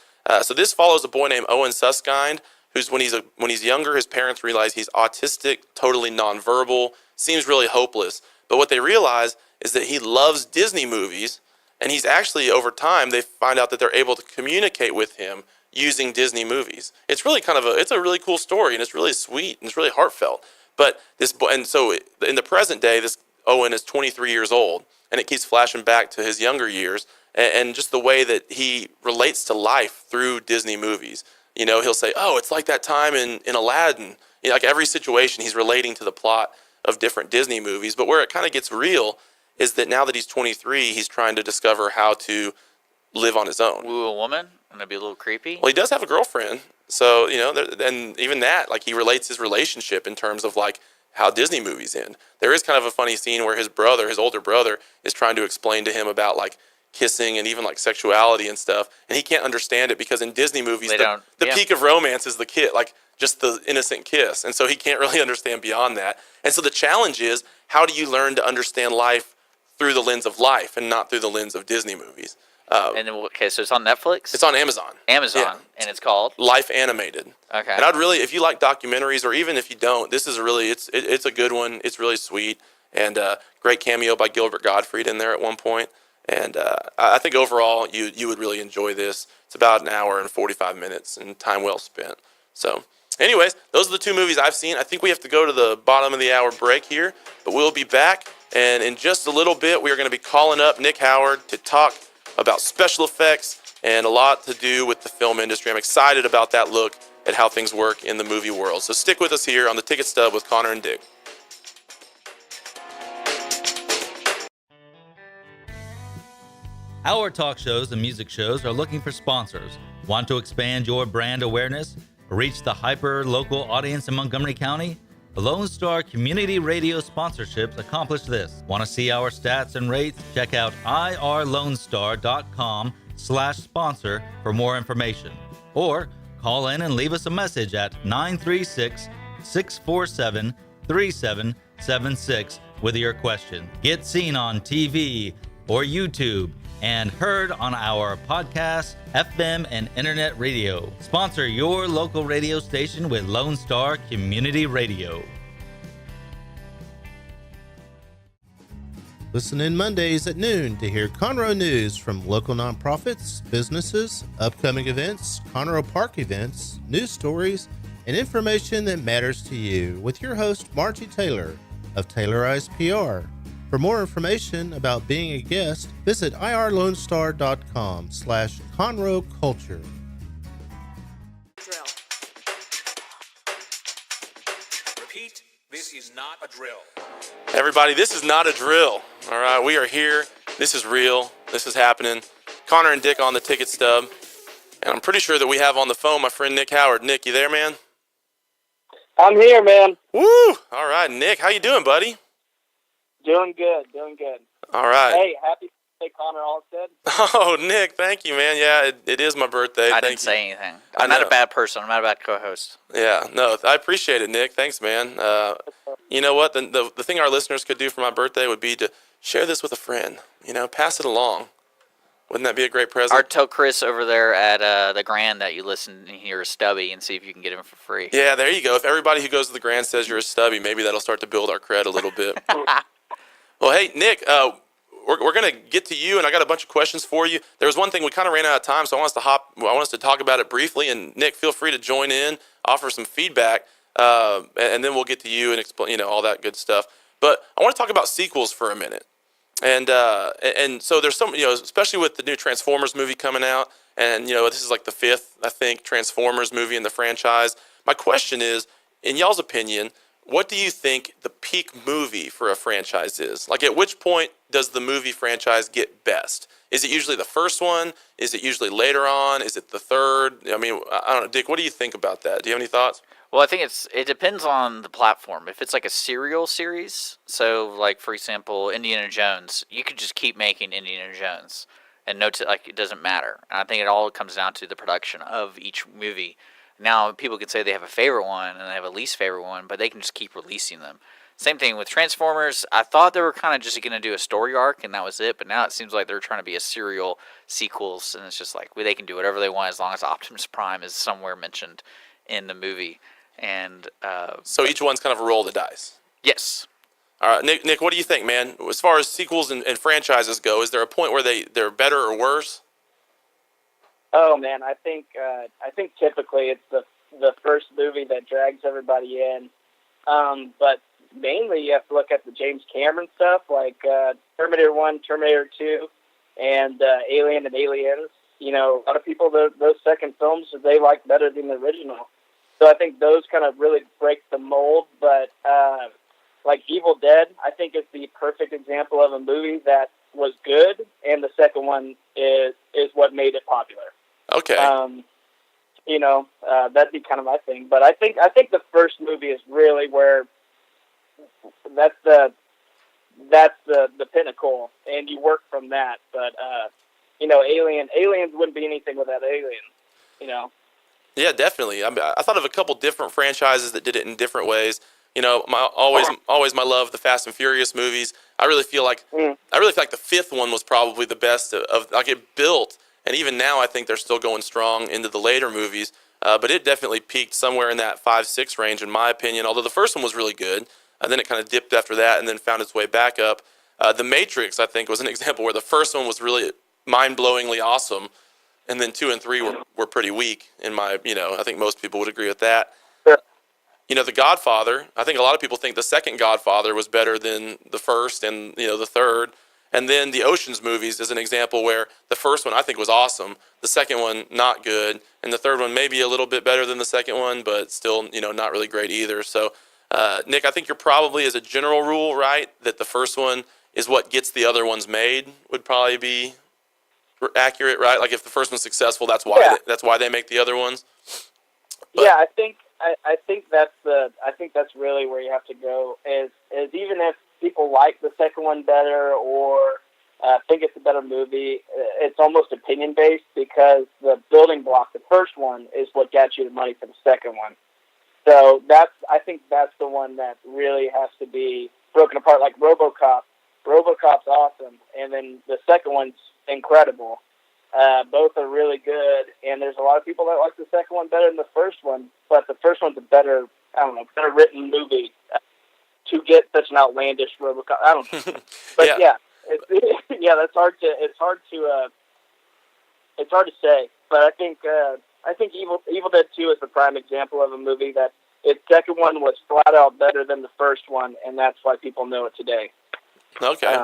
[SPEAKER 2] So this follows a boy named Owen Suskind, who's when he's younger, his parents realize he's autistic, totally nonverbal, seems really hopeless. But what they realize is that he loves Disney movies. And he's actually, over time, they find out that they're able to communicate with him using Disney movies. It's really it's a really cool story, and it's really sweet, and it's really heartfelt. But so in the present day, this Owen is 23 years old, and it keeps flashing back to his younger years, and just the way that he relates to life through Disney movies. He'll say, "Oh, it's like that time in Aladdin." Like every situation, he's relating to the plot of different Disney movies. But where it kind of gets real is that now that he's 23, he's trying to discover how to live on his own.
[SPEAKER 3] Woo a woman? And it'd be a little creepy?
[SPEAKER 2] Well, he does have a girlfriend. So, and even that, like, he relates his relationship in terms of, like, how Disney movies end. There is kind of a funny scene where his older brother, is trying to explain to him about, like, kissing and even like sexuality and stuff, and he can't understand it because in Disney movies the
[SPEAKER 3] Yeah.
[SPEAKER 2] peak of romance is the kid, like just the innocent kiss, and so he can't really understand beyond that. And so the challenge is, how do you learn to understand life through the lens of life and not through the lens of Disney movies?
[SPEAKER 3] And then, okay, so it's on Netflix?
[SPEAKER 2] It's on Amazon.
[SPEAKER 3] Amazon,
[SPEAKER 2] Yeah.
[SPEAKER 3] and it's called?
[SPEAKER 2] Life Animated.
[SPEAKER 3] Okay.
[SPEAKER 2] And I'd really, if you like documentaries, or even if you don't, this is really, it's a good one. It's really sweet, and great cameo by Gilbert Gottfried in there at one point. And I think overall you would really enjoy this. It's about an hour and 45 minutes, and time well spent. So, anyways, those are the two movies I've seen. I think we have to go to the bottom of the hour break here, but we'll be back. And in just a little bit, we are going to be calling up Nick Howard to talk about special effects and a lot to do with the film industry. I'm excited about that look at how things work in the movie world. So stick with us here on the Ticket Stub with Connor and Dick.
[SPEAKER 5] Our talk shows and music shows are looking for sponsors. Want to expand your brand awareness? Reach the hyper-local audience in Montgomery County? Lone Star Community Radio sponsorships accomplish this. Want to see our stats and rates? Check out irlonestar.com/sponsor for more information. Or call in and leave us a message at 936-647-3776 with your question. Get seen on TV or YouTube and heard on our podcast, FM, and internet radio. Sponsor your local radio station with Lone Star Community Radio.
[SPEAKER 6] Listen in Mondays at noon to hear Conroe news from local nonprofits, businesses, upcoming events, Conroe Park events, news stories, and information that matters to you with your host, Margie Taylor of Taylorized PR. For more information about being a guest, visit irlonestar.com/Conroe Culture.
[SPEAKER 7] Drill. Repeat, this is not a drill.
[SPEAKER 2] Everybody, this is not a drill. All right, we are here. This is real. This is happening. Connor and Dick on the Ticket Stub. And I'm pretty sure that we have on the phone my friend Nick Howard. Nick, you there, man?
[SPEAKER 8] I'm here, man.
[SPEAKER 2] Woo! All right, Nick, how you doing, buddy?
[SPEAKER 8] Doing good, doing good.
[SPEAKER 2] All right.
[SPEAKER 8] Hey, happy birthday, Connor Allstead.
[SPEAKER 2] Oh, Nick, thank you, man. Yeah, it is my birthday.
[SPEAKER 3] I
[SPEAKER 2] Thank
[SPEAKER 3] didn't
[SPEAKER 2] you.
[SPEAKER 3] say anything.
[SPEAKER 2] I
[SPEAKER 3] I'm not
[SPEAKER 2] know.
[SPEAKER 3] a bad person. I'm not a bad co-host.
[SPEAKER 2] Yeah, no, I appreciate it, Nick. Thanks, man. You know what? The thing our listeners could do for my birthday would be to share this with a friend. You know, pass it along. Wouldn't that be a great present?
[SPEAKER 3] Or tell Chris over there at the Grand that you listen and hear a Stubby and see if you can get him for free.
[SPEAKER 2] Yeah, there you go. If everybody who goes to the Grand says you're a stubby, maybe that'll start to build our cred a little bit. Well, hey, Nick, we're going to get to you, and I got a bunch of questions for you. There was one thing we kind of ran out of time, so I want us to talk about it briefly. And Nick, feel free to join in, offer some feedback, and then we'll get to you and explain, all that good stuff. But I want to talk about sequels for a minute. And so there's some, especially with the new Transformers movie coming out, and this is like the 5th, I think, Transformers movie in the franchise. My question is, in y'all's opinion, what do you think the peak movie for a franchise is? Like, at which point does the movie franchise get best? Is it usually the first one? Is it usually later on? Is it the third? I mean, I don't know. Dick, what do you think about that? Do you have any thoughts?
[SPEAKER 3] Well, I think it depends on the platform. If it's like a serial series, so like for example, Indiana Jones, you could just keep making Indiana Jones, and it doesn't matter. And I think it all comes down to the production of each movie. Now, people could say they have a favorite one and they have a least favorite one, but they can just keep releasing them. Same thing with Transformers. I thought they were kind of just going to do a story arc and that was it, but now it seems like they're trying to be a serial sequels, and it's just like they can do whatever they want as long as Optimus Prime is somewhere mentioned in the movie. And
[SPEAKER 2] so each one's kind of a roll of the dice.
[SPEAKER 3] Yes.
[SPEAKER 2] All right, Nick, what do you think, man? As far as sequels and franchises go, is there a point where they're better or worse?
[SPEAKER 8] Oh man, I think typically it's the first movie that drags everybody in. But mainly you have to look at the James Cameron stuff, like Terminator 1, Terminator 2, and Alien and Aliens. A lot of people, those second films, they like better than the original. So I think those kind of really break the mold. But like Evil Dead, I think is the perfect example of a movie that was good, and the second one is what made it popular.
[SPEAKER 2] Okay.
[SPEAKER 8] That'd be kind of my thing. But I think the first movie is really where that's the pinnacle, and you work from that. But Aliens wouldn't be anything without aliens.
[SPEAKER 2] Yeah, definitely. I thought of a couple different franchises that did it in different ways. Always my love, the Fast and Furious movies. I really feel like the fifth one was probably the best of like it built, and even now I think they're still going strong into the later movies. But it definitely peaked somewhere in that 5-6 range, in my opinion. Although the first one was really good, and then it kind of dipped after that, and then found its way back up. The Matrix, I think, was an example where the first one was really mind-blowingly awesome, and then 2 and 3 were pretty weak. I think most people would agree with that. The Godfather, I think a lot of people think the second Godfather was better than the first and, the third. And then the Ocean's movies is an example where the first one I think was awesome, the second one not good, and the third one maybe a little bit better than the second one, but still, not really great either. So, Nick, I think you're probably, as a general rule, right, that the first one is what gets the other ones made would probably be accurate, right? Like if the first one's successful, that's why they make the other ones. But,
[SPEAKER 8] yeah, I think that's really where you have to go. Is even if people like the second one better or think it's a better movie, it's almost opinion based because the building block, the first one, is what got you the money for the second one. So I think that's the one that really has to be broken apart. Like RoboCop. RoboCop's awesome, and then the second one's incredible. Both are really good, and there's a lot of people that like the second one better than the first one, but the first one's a better written movie to get such an outlandish RoboCop. I don't know. But that's hard to say. But I think Evil Dead 2 is the prime example of a movie that its second one was flat out better than the first one, and that's why people know it today.
[SPEAKER 2] Okay.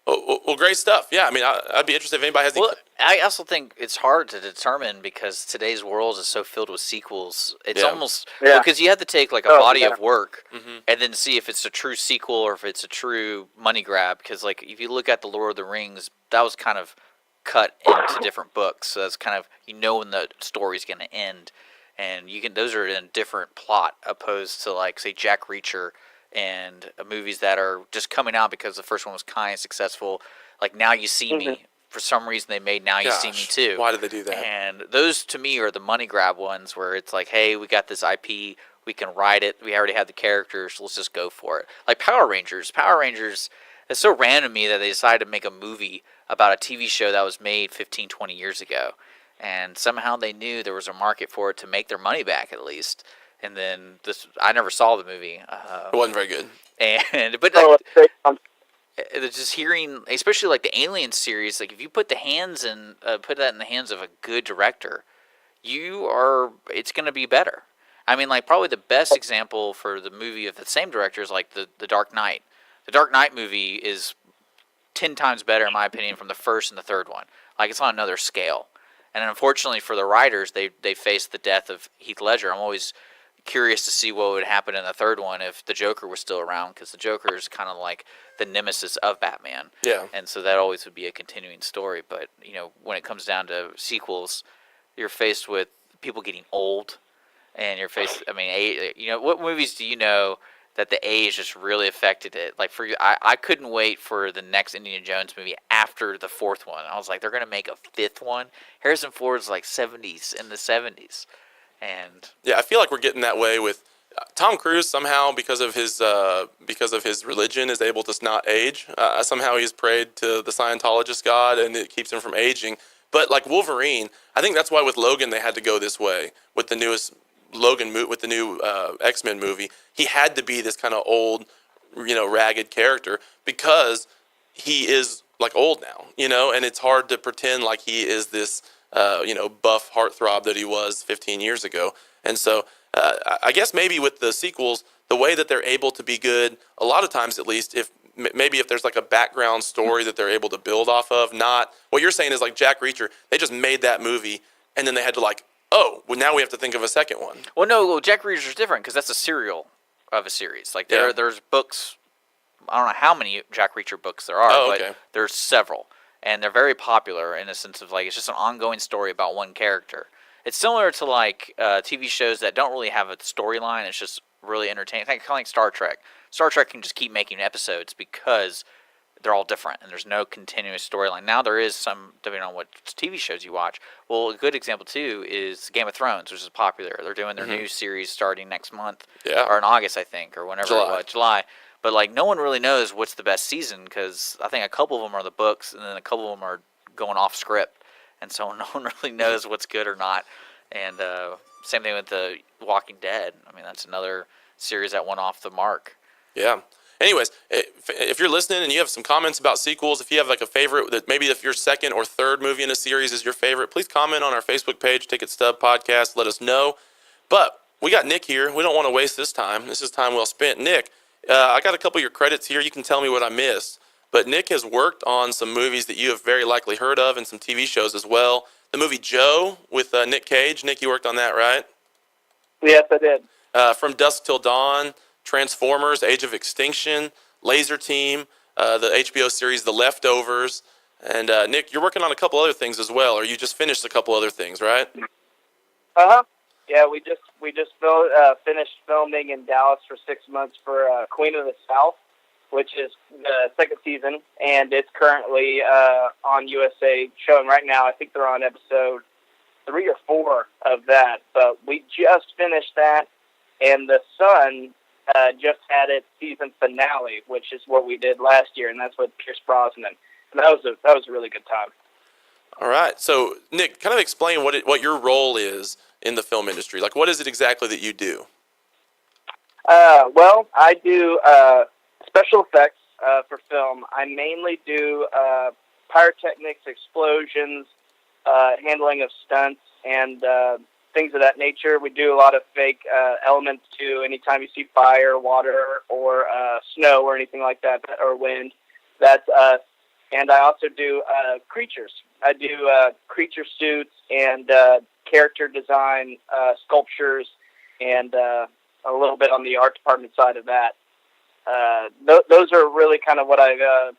[SPEAKER 2] Well, great stuff. Yeah, I'd be interested if anybody has.
[SPEAKER 3] I also think it's hard to determine because today's world is so filled with sequels. It's almost because you have to take like a body of work and then see if it's a true sequel or if it's a true money grab. Because like if you look at the Lord of the Rings, that was kind of cut into different books, so that's kind of when the story's going to end, and those are in a different plot opposed to like say Jack Reacher. And movies that are just coming out because the first one was kind of successful. Like Now You See Me. For some reason they made Now You See Me too.
[SPEAKER 2] Why did they do that?
[SPEAKER 3] And those to me are the money grab ones where it's like, hey, we got this IP, we can write it, we already have the characters, let's just go for it. Like Power Rangers. Power Rangers, it's so random to me that they decided to make a movie about a TV show that was made 15, 20 years ago. And somehow they knew there was a market for it to make their money back at least. And then I never saw the movie.
[SPEAKER 2] It wasn't very good.
[SPEAKER 3] Just hearing, especially like the Alien series, like if you put that in the hands of a good director, it's going to be better. Like probably the best example for the movie of the same director is like the Dark Knight. The Dark Knight movie is 10 times better in my opinion from the first and the third one. Like it's on another scale. And unfortunately for the writers, they faced the death of Heath Ledger. I'm always curious to see what would happen in the third one if the Joker was still around, because the Joker is kind of like the nemesis of Batman.
[SPEAKER 2] Yeah.
[SPEAKER 3] And so that always would be a continuing story. But, when it comes down to sequels, you're faced with people getting old, and you're faced, what movies do you know that the age just really affected it? Like I couldn't wait for the next Indiana Jones movie after the fourth one. I was like, they're going to make a fifth one? Harrison Ford's like 70s, in the 70s. And
[SPEAKER 2] yeah, I feel like we're getting that way with Tom Cruise somehow because of his religion is able to not age. Somehow he's prayed to the Scientologist God and it keeps him from aging. But like Wolverine, I think that's why with Logan they had to go this way with the newest with the new X-Men movie. He had to be this kind of old, ragged character because he is like old now, and it's hard to pretend like he is this buff heartthrob that he was 15 years ago. And so I guess maybe with the sequels, the way that they're able to be good, a lot of times at least, if there's like a background story that they're able to build off of, not what you're saying is like Jack Reacher, they just made that movie and then they had to now we have to think of a second one.
[SPEAKER 3] Well, no, Jack Reacher's different because that's a serial of a series. Like there's books, I don't know how many Jack Reacher books there are, but there's several. And they're very popular in a sense of like it's just an ongoing story about one character. It's similar to like TV shows that don't really have a storyline. It's just really entertaining. Kind of like Star Trek. Star Trek can just keep making episodes because they're all different, and there's no continuous storyline. Now there is some, depending on what TV shows you watch. Well, a good example too is Game of Thrones, which is popular. They're doing their new series starting next month, or in August, I think, or whenever it was, July. But like, no one really knows what's the best season, because I think a couple of them are the books, and then a couple of them are going off script, and so no one really knows what's good or not. And same thing with The Walking Dead. I mean, that's another series that went off the mark.
[SPEAKER 2] Yeah. Anyways, if you're listening and you have some comments about sequels, if you have like a favorite, that maybe if your second or third movie in a series is your favorite, please comment on our Facebook page, Ticket Stub Podcast. Let us know. But we got Nick here. We don't want to waste this time. This is time well spent. Nick, I got a couple of your credits here. You can tell me what I missed. But Nick has worked on some movies that you have very likely heard of, and some TV shows as well. The movie Joe with Nick Cage. Nick, you worked on that, right?
[SPEAKER 8] Yes, I did.
[SPEAKER 2] From Dusk Till Dawn, Transformers, Age of Extinction, Laser Team, the HBO series The Leftovers. And Nick, you're working on a couple other things as well, or you just finished a couple other things, right?
[SPEAKER 8] Yeah, we just finished filming in Dallas for 6 months for Queen of the South, which is the second season, and it's currently on USA showing right now. I think they're on episode 3 or 4 of that, but we just finished that, and The Sun just had its season finale, which is what we did last year, and that's with Pierce Brosnan. And that was a really good time.
[SPEAKER 2] All right. So, Nick, kind of explain what your role is in the film industry. Like, what is it exactly that you do?
[SPEAKER 8] Well, I do special effects for film. I mainly do pyrotechnics, explosions, handling of stunts, and things of that nature. We do a lot of fake elements too. Anytime you see fire, water, or snow, or anything like that, or wind, that's us. And I also do creatures. I do creature suits and character design, sculptures, and a little bit on the art department side of that. Those are really kind of what I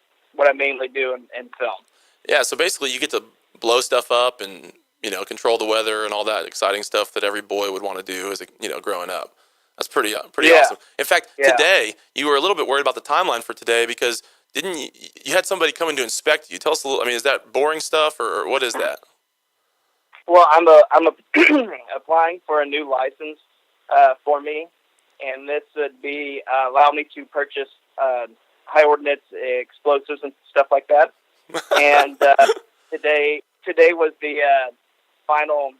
[SPEAKER 8] mainly do in film. Yeah,
[SPEAKER 2] so basically you get to blow stuff up and, control the weather and all that exciting stuff that every boy would want to do as growing up. That's pretty awesome. In fact, today you were a little bit worried about the timeline for today because didn't you had somebody coming to inspect you? Tell us a little. I mean, is that boring stuff or what is that?
[SPEAKER 8] Well, I'm applying for a new license for me, and this would be allow me to purchase high ordnance explosives and stuff like that. And today was the final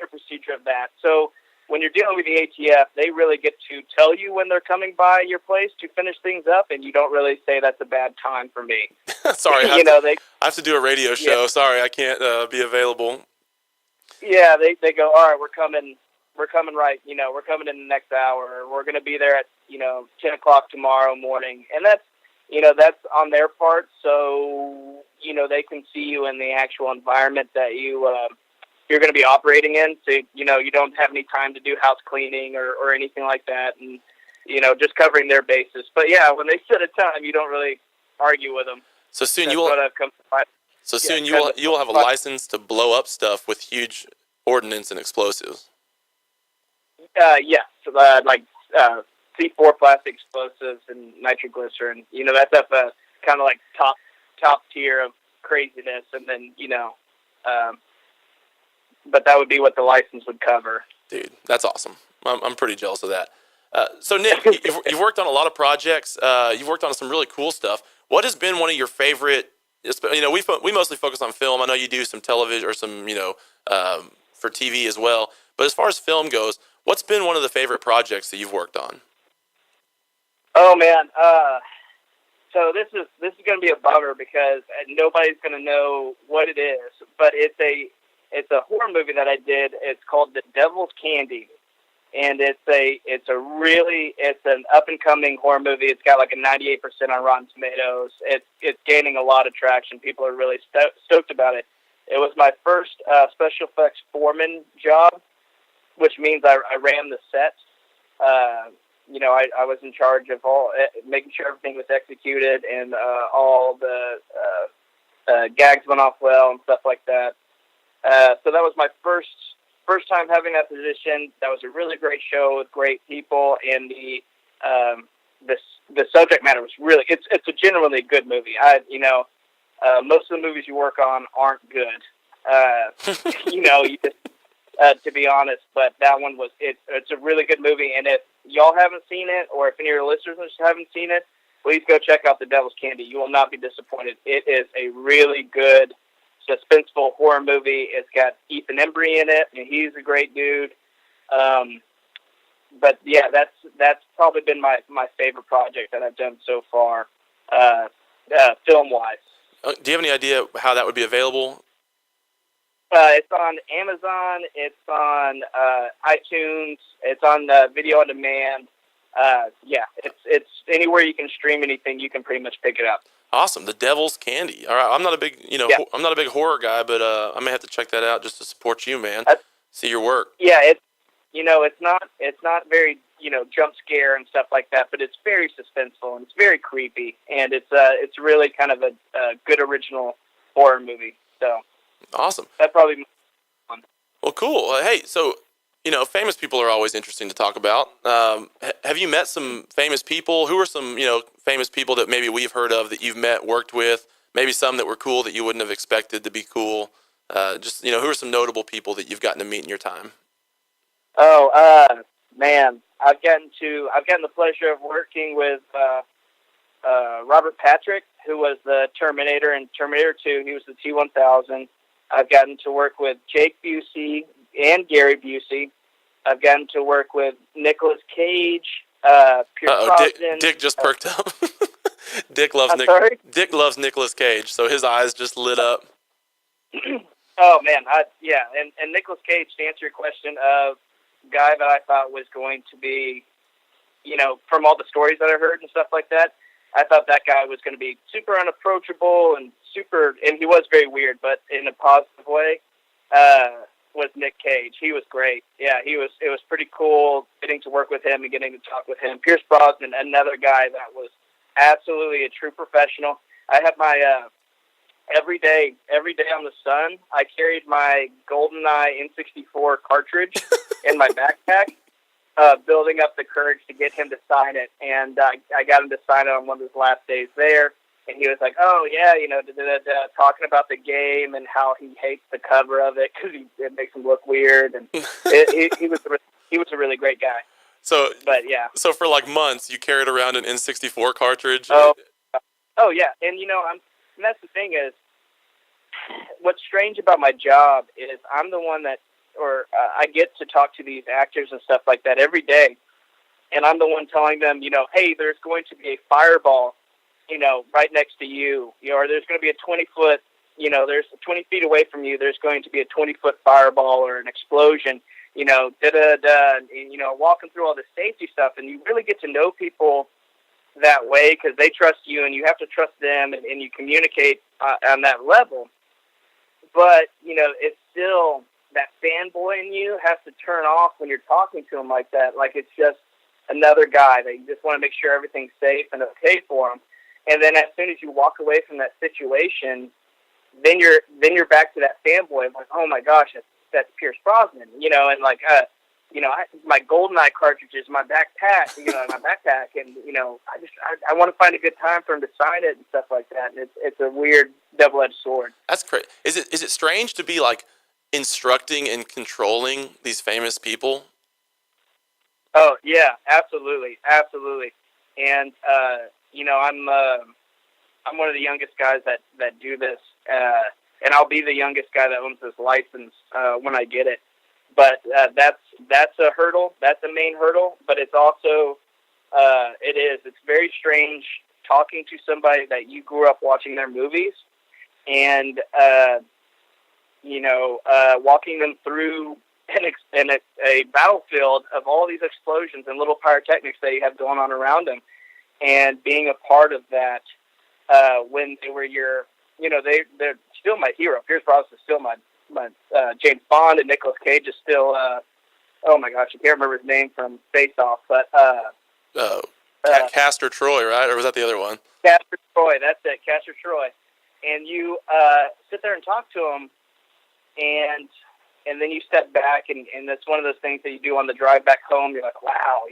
[SPEAKER 8] procedure of that. So when you're dealing with the ATF, they really get to tell you when they're coming by your place to finish things up, and you don't really say that's a bad time for me.
[SPEAKER 2] Sorry, I have to do a radio show. Yeah. Sorry, I can't be available.
[SPEAKER 8] Yeah, they go, all right, we're coming right, we're coming in the next hour. We're going to be there at, 10 o'clock tomorrow morning. And that's on their part. So, they can see you in the actual environment that you're going to be operating in. So, you don't have any time to do house cleaning or anything like that. And, just covering their bases. But yeah, when they set a time, you don't really argue with them.
[SPEAKER 2] So soon you will have a license to blow up stuff with huge ordnance and explosives.
[SPEAKER 8] Yes, like C4 plastic explosives and nitroglycerin. That's kind of like top tier of craziness, and then but that would be what the license would cover.
[SPEAKER 2] Dude, that's awesome. I'm pretty jealous of that. So Nick, you've worked on a lot of projects. You've worked on some really cool stuff. What has been one of your favorite? We mostly focus on film. I know you do some television or some for TV as well. But as far as film goes, what's been one of the favorite projects that you've worked on?
[SPEAKER 8] Oh man, so this is going to be a bummer because nobody's going to know what it is. But it's a horror movie that I did. It's called The Devil's Candy. And it's an up and coming horror movie. It's got like a 98% on Rotten Tomatoes. It's gaining a lot of traction. People are really stoked about it. It was my first special effects foreman job, which means I ran the set. I was in charge of making sure everything was executed and all the gags went off well and stuff like that. So that was my first time having that position. That was a really great show with great people, and the subject matter was really, it's a genuinely good movie. Most of the movies you work on aren't good. You just, to be honest, but that one was, it's a really good movie. And if y'all haven't seen it, or if any of your listeners haven't seen it, please go check out The Devil's Candy. You will not be disappointed. It is a really good, suspenseful horror movie. It's got Ethan Embry in it, and he's a great dude. But yeah, that's probably been my favorite project that I've done so far, film-wise.
[SPEAKER 2] Do you have any idea how that would be available?
[SPEAKER 8] It's on Amazon. It's on iTunes. It's on Video on Demand. It's anywhere you can stream anything. You can pretty much pick it up.
[SPEAKER 2] Awesome, The Devil's Candy. All right, I'm not a big, I'm not a big horror guy, but I may have to check that out just to support you, man. See your work.
[SPEAKER 8] Yeah, it's not very jump scare and stuff like that, but it's very suspenseful and it's very creepy, and it's really kind of a good original horror movie. So
[SPEAKER 2] awesome.
[SPEAKER 8] That probably be fun.
[SPEAKER 2] Well, cool. Hey, so famous people are always interesting to talk about. Have you met some famous people? Who are some famous people that maybe we've heard of that you've met, worked with? Maybe some that were cool that you wouldn't have expected to be cool. Who are some notable people that you've gotten to meet in your time?
[SPEAKER 8] Oh, man, I've gotten the pleasure of working with Robert Patrick, who was the Terminator in Terminator 2. He was the T-1000. I've gotten to work with Jake Busey and Gary Busey. I've gotten to work with Nicolas Cage, Pierce Brosnan.
[SPEAKER 2] Dick just perked up. Dick loves Nicolas Cage, so his eyes just lit up.
[SPEAKER 8] Oh man, and Nicolas Cage, to answer your question, guy that I thought was going to be, from all the stories that I heard and stuff like that, I thought that guy was going to be super unapproachable and he was very weird, but in a positive way, was Nick Cage. He was great. Yeah, it was pretty cool getting to work with him and getting to talk with him. Pierce Brosnan, another guy that was absolutely a true professional. I had my, every day on the sun, I carried my GoldenEye N64 cartridge in my backpack, building up the courage to get him to sign it. And I got him to sign it on one of his last days there. And he was like, oh, yeah, talking about the game and how he hates the cover of it because it makes him look weird. And he was a really great guy.
[SPEAKER 2] So for like months, you carried around an N64 cartridge?
[SPEAKER 8] Oh yeah. And, and that's the thing is, what's strange about my job is I'm the one that, I get to talk to these actors and stuff like that every day. And I'm the one telling them, hey, there's going to be a fireball, right next to you, or there's going to be a 20-foot, there's 20 feet away from you, there's going to be a 20-foot fireball or an explosion, and, walking through all the safety stuff. And you really get to know people that way because they trust you and you have to trust them and you communicate on that level. But, it's still that fanboy in you has to turn off when you're talking to them like that. Like it's just another guy that you just want to make sure everything's safe and okay for him. And then as soon as you walk away from that situation, then you're back to that fanboy of like, oh my gosh, that's Pierce Brosnan, and like, my GoldenEye cartridges, my backpack, and I want to find a good time for him to sign it and stuff like that. And it's a weird double-edged sword. That's
[SPEAKER 2] great. Is it strange to be like instructing and controlling these famous people?
[SPEAKER 8] Oh yeah, absolutely. And I'm one of the youngest guys that do this, and I'll be the youngest guy that owns this license when I get it. But that's a hurdle. That's a main hurdle. But it's also it's very strange talking to somebody that you grew up watching their movies, and walking them through a battlefield of all these explosions and little pyrotechnics that you have going on around them, and being a part of that when they were they're still my hero. Pierce Brosnan is still my James Bond, and Nicolas Cage is still oh my gosh, I can't remember his name from Face Off, but
[SPEAKER 2] Castor Troy, right? Or was that the other one?
[SPEAKER 8] Castor Troy, that's it, Castor Troy. And you sit there and talk to him, and then you step back, and that's one of those things that you do on the drive back home. You're like, wow,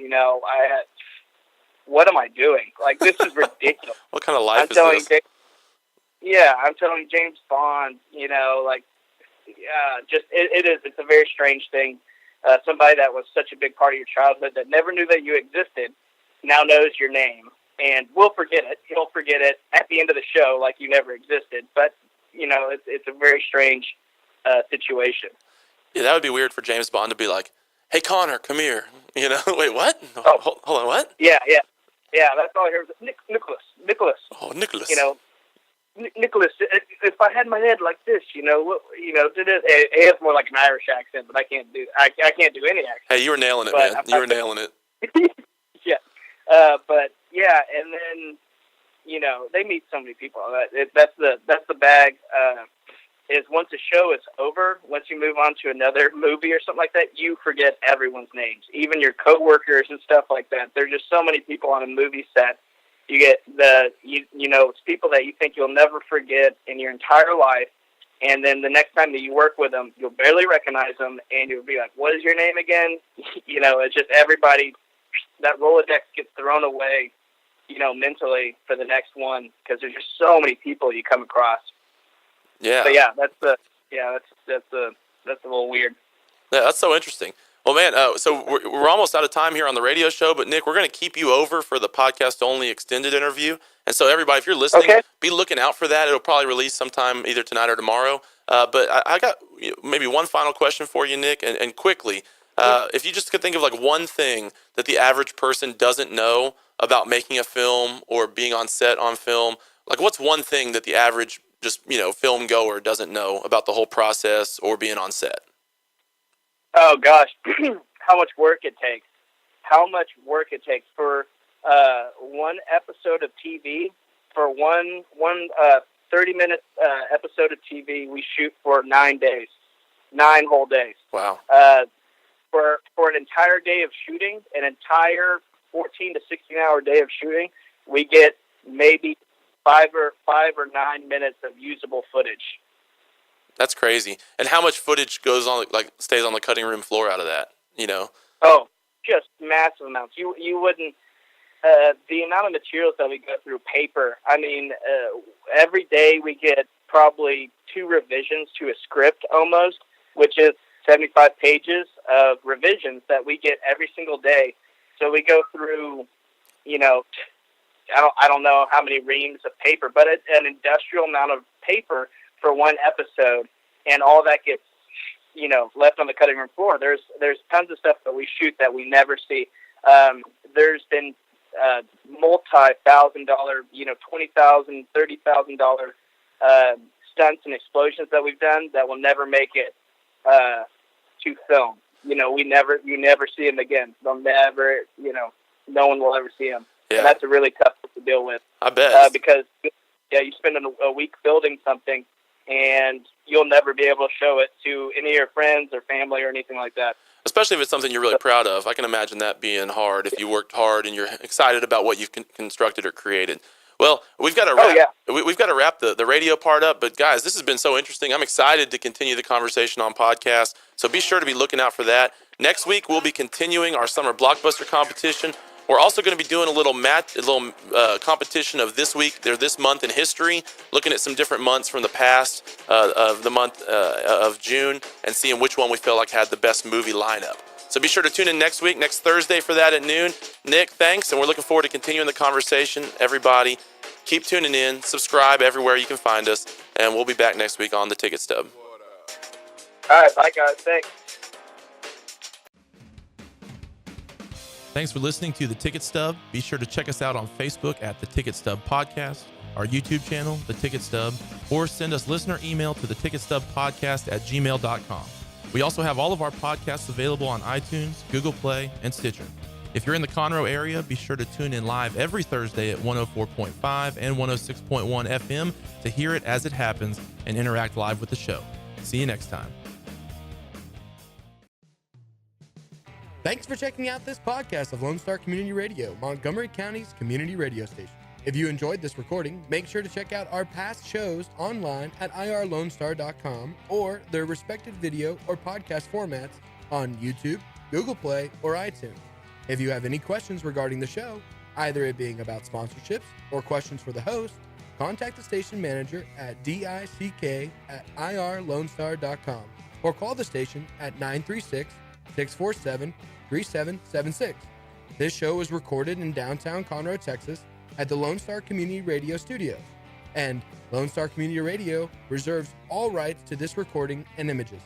[SPEAKER 8] what am I doing? Like, this is ridiculous.
[SPEAKER 2] What kind of life
[SPEAKER 8] I'm
[SPEAKER 2] is
[SPEAKER 8] telling
[SPEAKER 2] this?
[SPEAKER 8] I'm telling you, James Bond, like, it's a very strange thing. Somebody that was such a big part of your childhood that never knew that you existed now knows your name and will forget it. He'll forget it at the end of the show like you never existed. But, it's a very strange situation.
[SPEAKER 2] Yeah, that would be weird for James Bond to be like, "Hey, Connor, come here." Wait, what? Hold on, what?
[SPEAKER 8] Yeah. That's all I heard was Nicholas.
[SPEAKER 2] Oh, Nicholas.
[SPEAKER 8] Nicholas, if I had my head like this, it has more like an Irish accent, but I can't do any accent.
[SPEAKER 2] Hey, you were nailing it,
[SPEAKER 8] But
[SPEAKER 2] man. You were nailing it.
[SPEAKER 8] Yeah. But yeah, and then, they meet so many people. That's the bag, is once a show is over, once you move on to another movie or something like that, you forget everyone's names, even your coworkers and stuff like that. There's just so many people on a movie set. You get it's people that you think you'll never forget in your entire life. And then the next time that you work with them, you'll barely recognize them, and you'll be like, "What is your name again?" It's just everybody, that Rolodex gets thrown away, mentally for the next one, because there's just so many people you come across.
[SPEAKER 2] Yeah.
[SPEAKER 8] But yeah, that's a little weird.
[SPEAKER 2] Yeah, that's so interesting. Well, man, so we're almost out of time here on the radio show, but Nick, we're going to keep you over for the podcast-only extended interview. And so everybody, if you're listening, be looking out for that. It'll probably release sometime either tonight or tomorrow. But I got maybe one final question for you, Nick, and quickly. If you just could think of like one thing that the average person doesn't know about making a film or being on set on film, like what's one thing that the average film goer doesn't know about the whole process or being on set?
[SPEAKER 8] Oh gosh, how much work it takes. How much work it takes for one episode of TV. For one 30-minute episode of TV, we shoot for 9 days, 9 whole days.
[SPEAKER 2] Wow.
[SPEAKER 8] For an entire day of shooting, an entire 14 to 16-hour day of shooting, we get maybe 5 or 9 minutes of usable footage.
[SPEAKER 2] That's crazy. And how much footage goes on, like stays on the cutting room floor out of that?
[SPEAKER 8] Oh, just massive amounts. You wouldn't. The amount of materials that we go through, paper. I mean, every day we get probably 2 revisions to a script almost, which is 75 pages of revisions that we get every single day. So we go through, I don't know how many reams of paper, but an industrial amount of paper for one episode, and all that gets, left on the cutting room floor. There's tons of stuff that we shoot that we never see. There's been multi-$1,000, $20,000, $30,000 stunts and explosions that we've done that will never make it to film. You never see them again. They'll never, no one will ever see them.
[SPEAKER 2] Yeah.
[SPEAKER 8] And that's a really tough thing to deal with.
[SPEAKER 2] I bet.
[SPEAKER 8] Because, you spend a week building something, and you'll never be able to show it to any of your friends or family or anything like that.
[SPEAKER 2] Especially if it's something you're really proud of. I can imagine that being hard if you worked hard and you're excited about what you've constructed or created. Well, we've got to wrap, we've got to wrap the radio part up. But, guys, this has been so interesting. I'm excited to continue the conversation on podcast. So be sure to be looking out for that. Next week, we'll be continuing our summer blockbuster competition. We're also going to be doing a little competition of this week, this month in history, looking at some different months from the past of the month of June and seeing which one we feel like had the best movie lineup. So be sure to tune in next week, next Thursday for that at noon. Nick, thanks, and we're looking forward to continuing the conversation. Everybody, keep tuning in, subscribe everywhere you can find us, and we'll be back next week on The Ticket Stub.
[SPEAKER 8] All right, bye, guys. Thanks.
[SPEAKER 2] Thanks for listening to The Ticket Stub. Be sure to check us out on Facebook at The Ticket Stub Podcast, our YouTube channel, The Ticket Stub, or send us listener email to theticketstubpodcast@gmail.com. We also have all of our podcasts available on iTunes, Google Play, and Stitcher. If you're in the Conroe area, be sure to tune in live every Thursday at 104.5 and 106.1 FM to hear it as it happens and interact live with the show. See you next time.
[SPEAKER 9] Thanks for checking out this podcast of Lone Star Community Radio, Montgomery County's community radio station. If you enjoyed this recording, make sure to check out our past shows online at irlonestar.com or their respective video or podcast formats on YouTube, Google Play, or iTunes. If you have any questions regarding the show, either it being about sponsorships or questions for the host, contact the station manager at dick@irlonestar.com or call the station at 936-647-3776. This show was recorded in downtown Conroe, Texas at the Lone Star Community Radio Studios, and Lone Star Community Radio reserves all rights to this recording and images.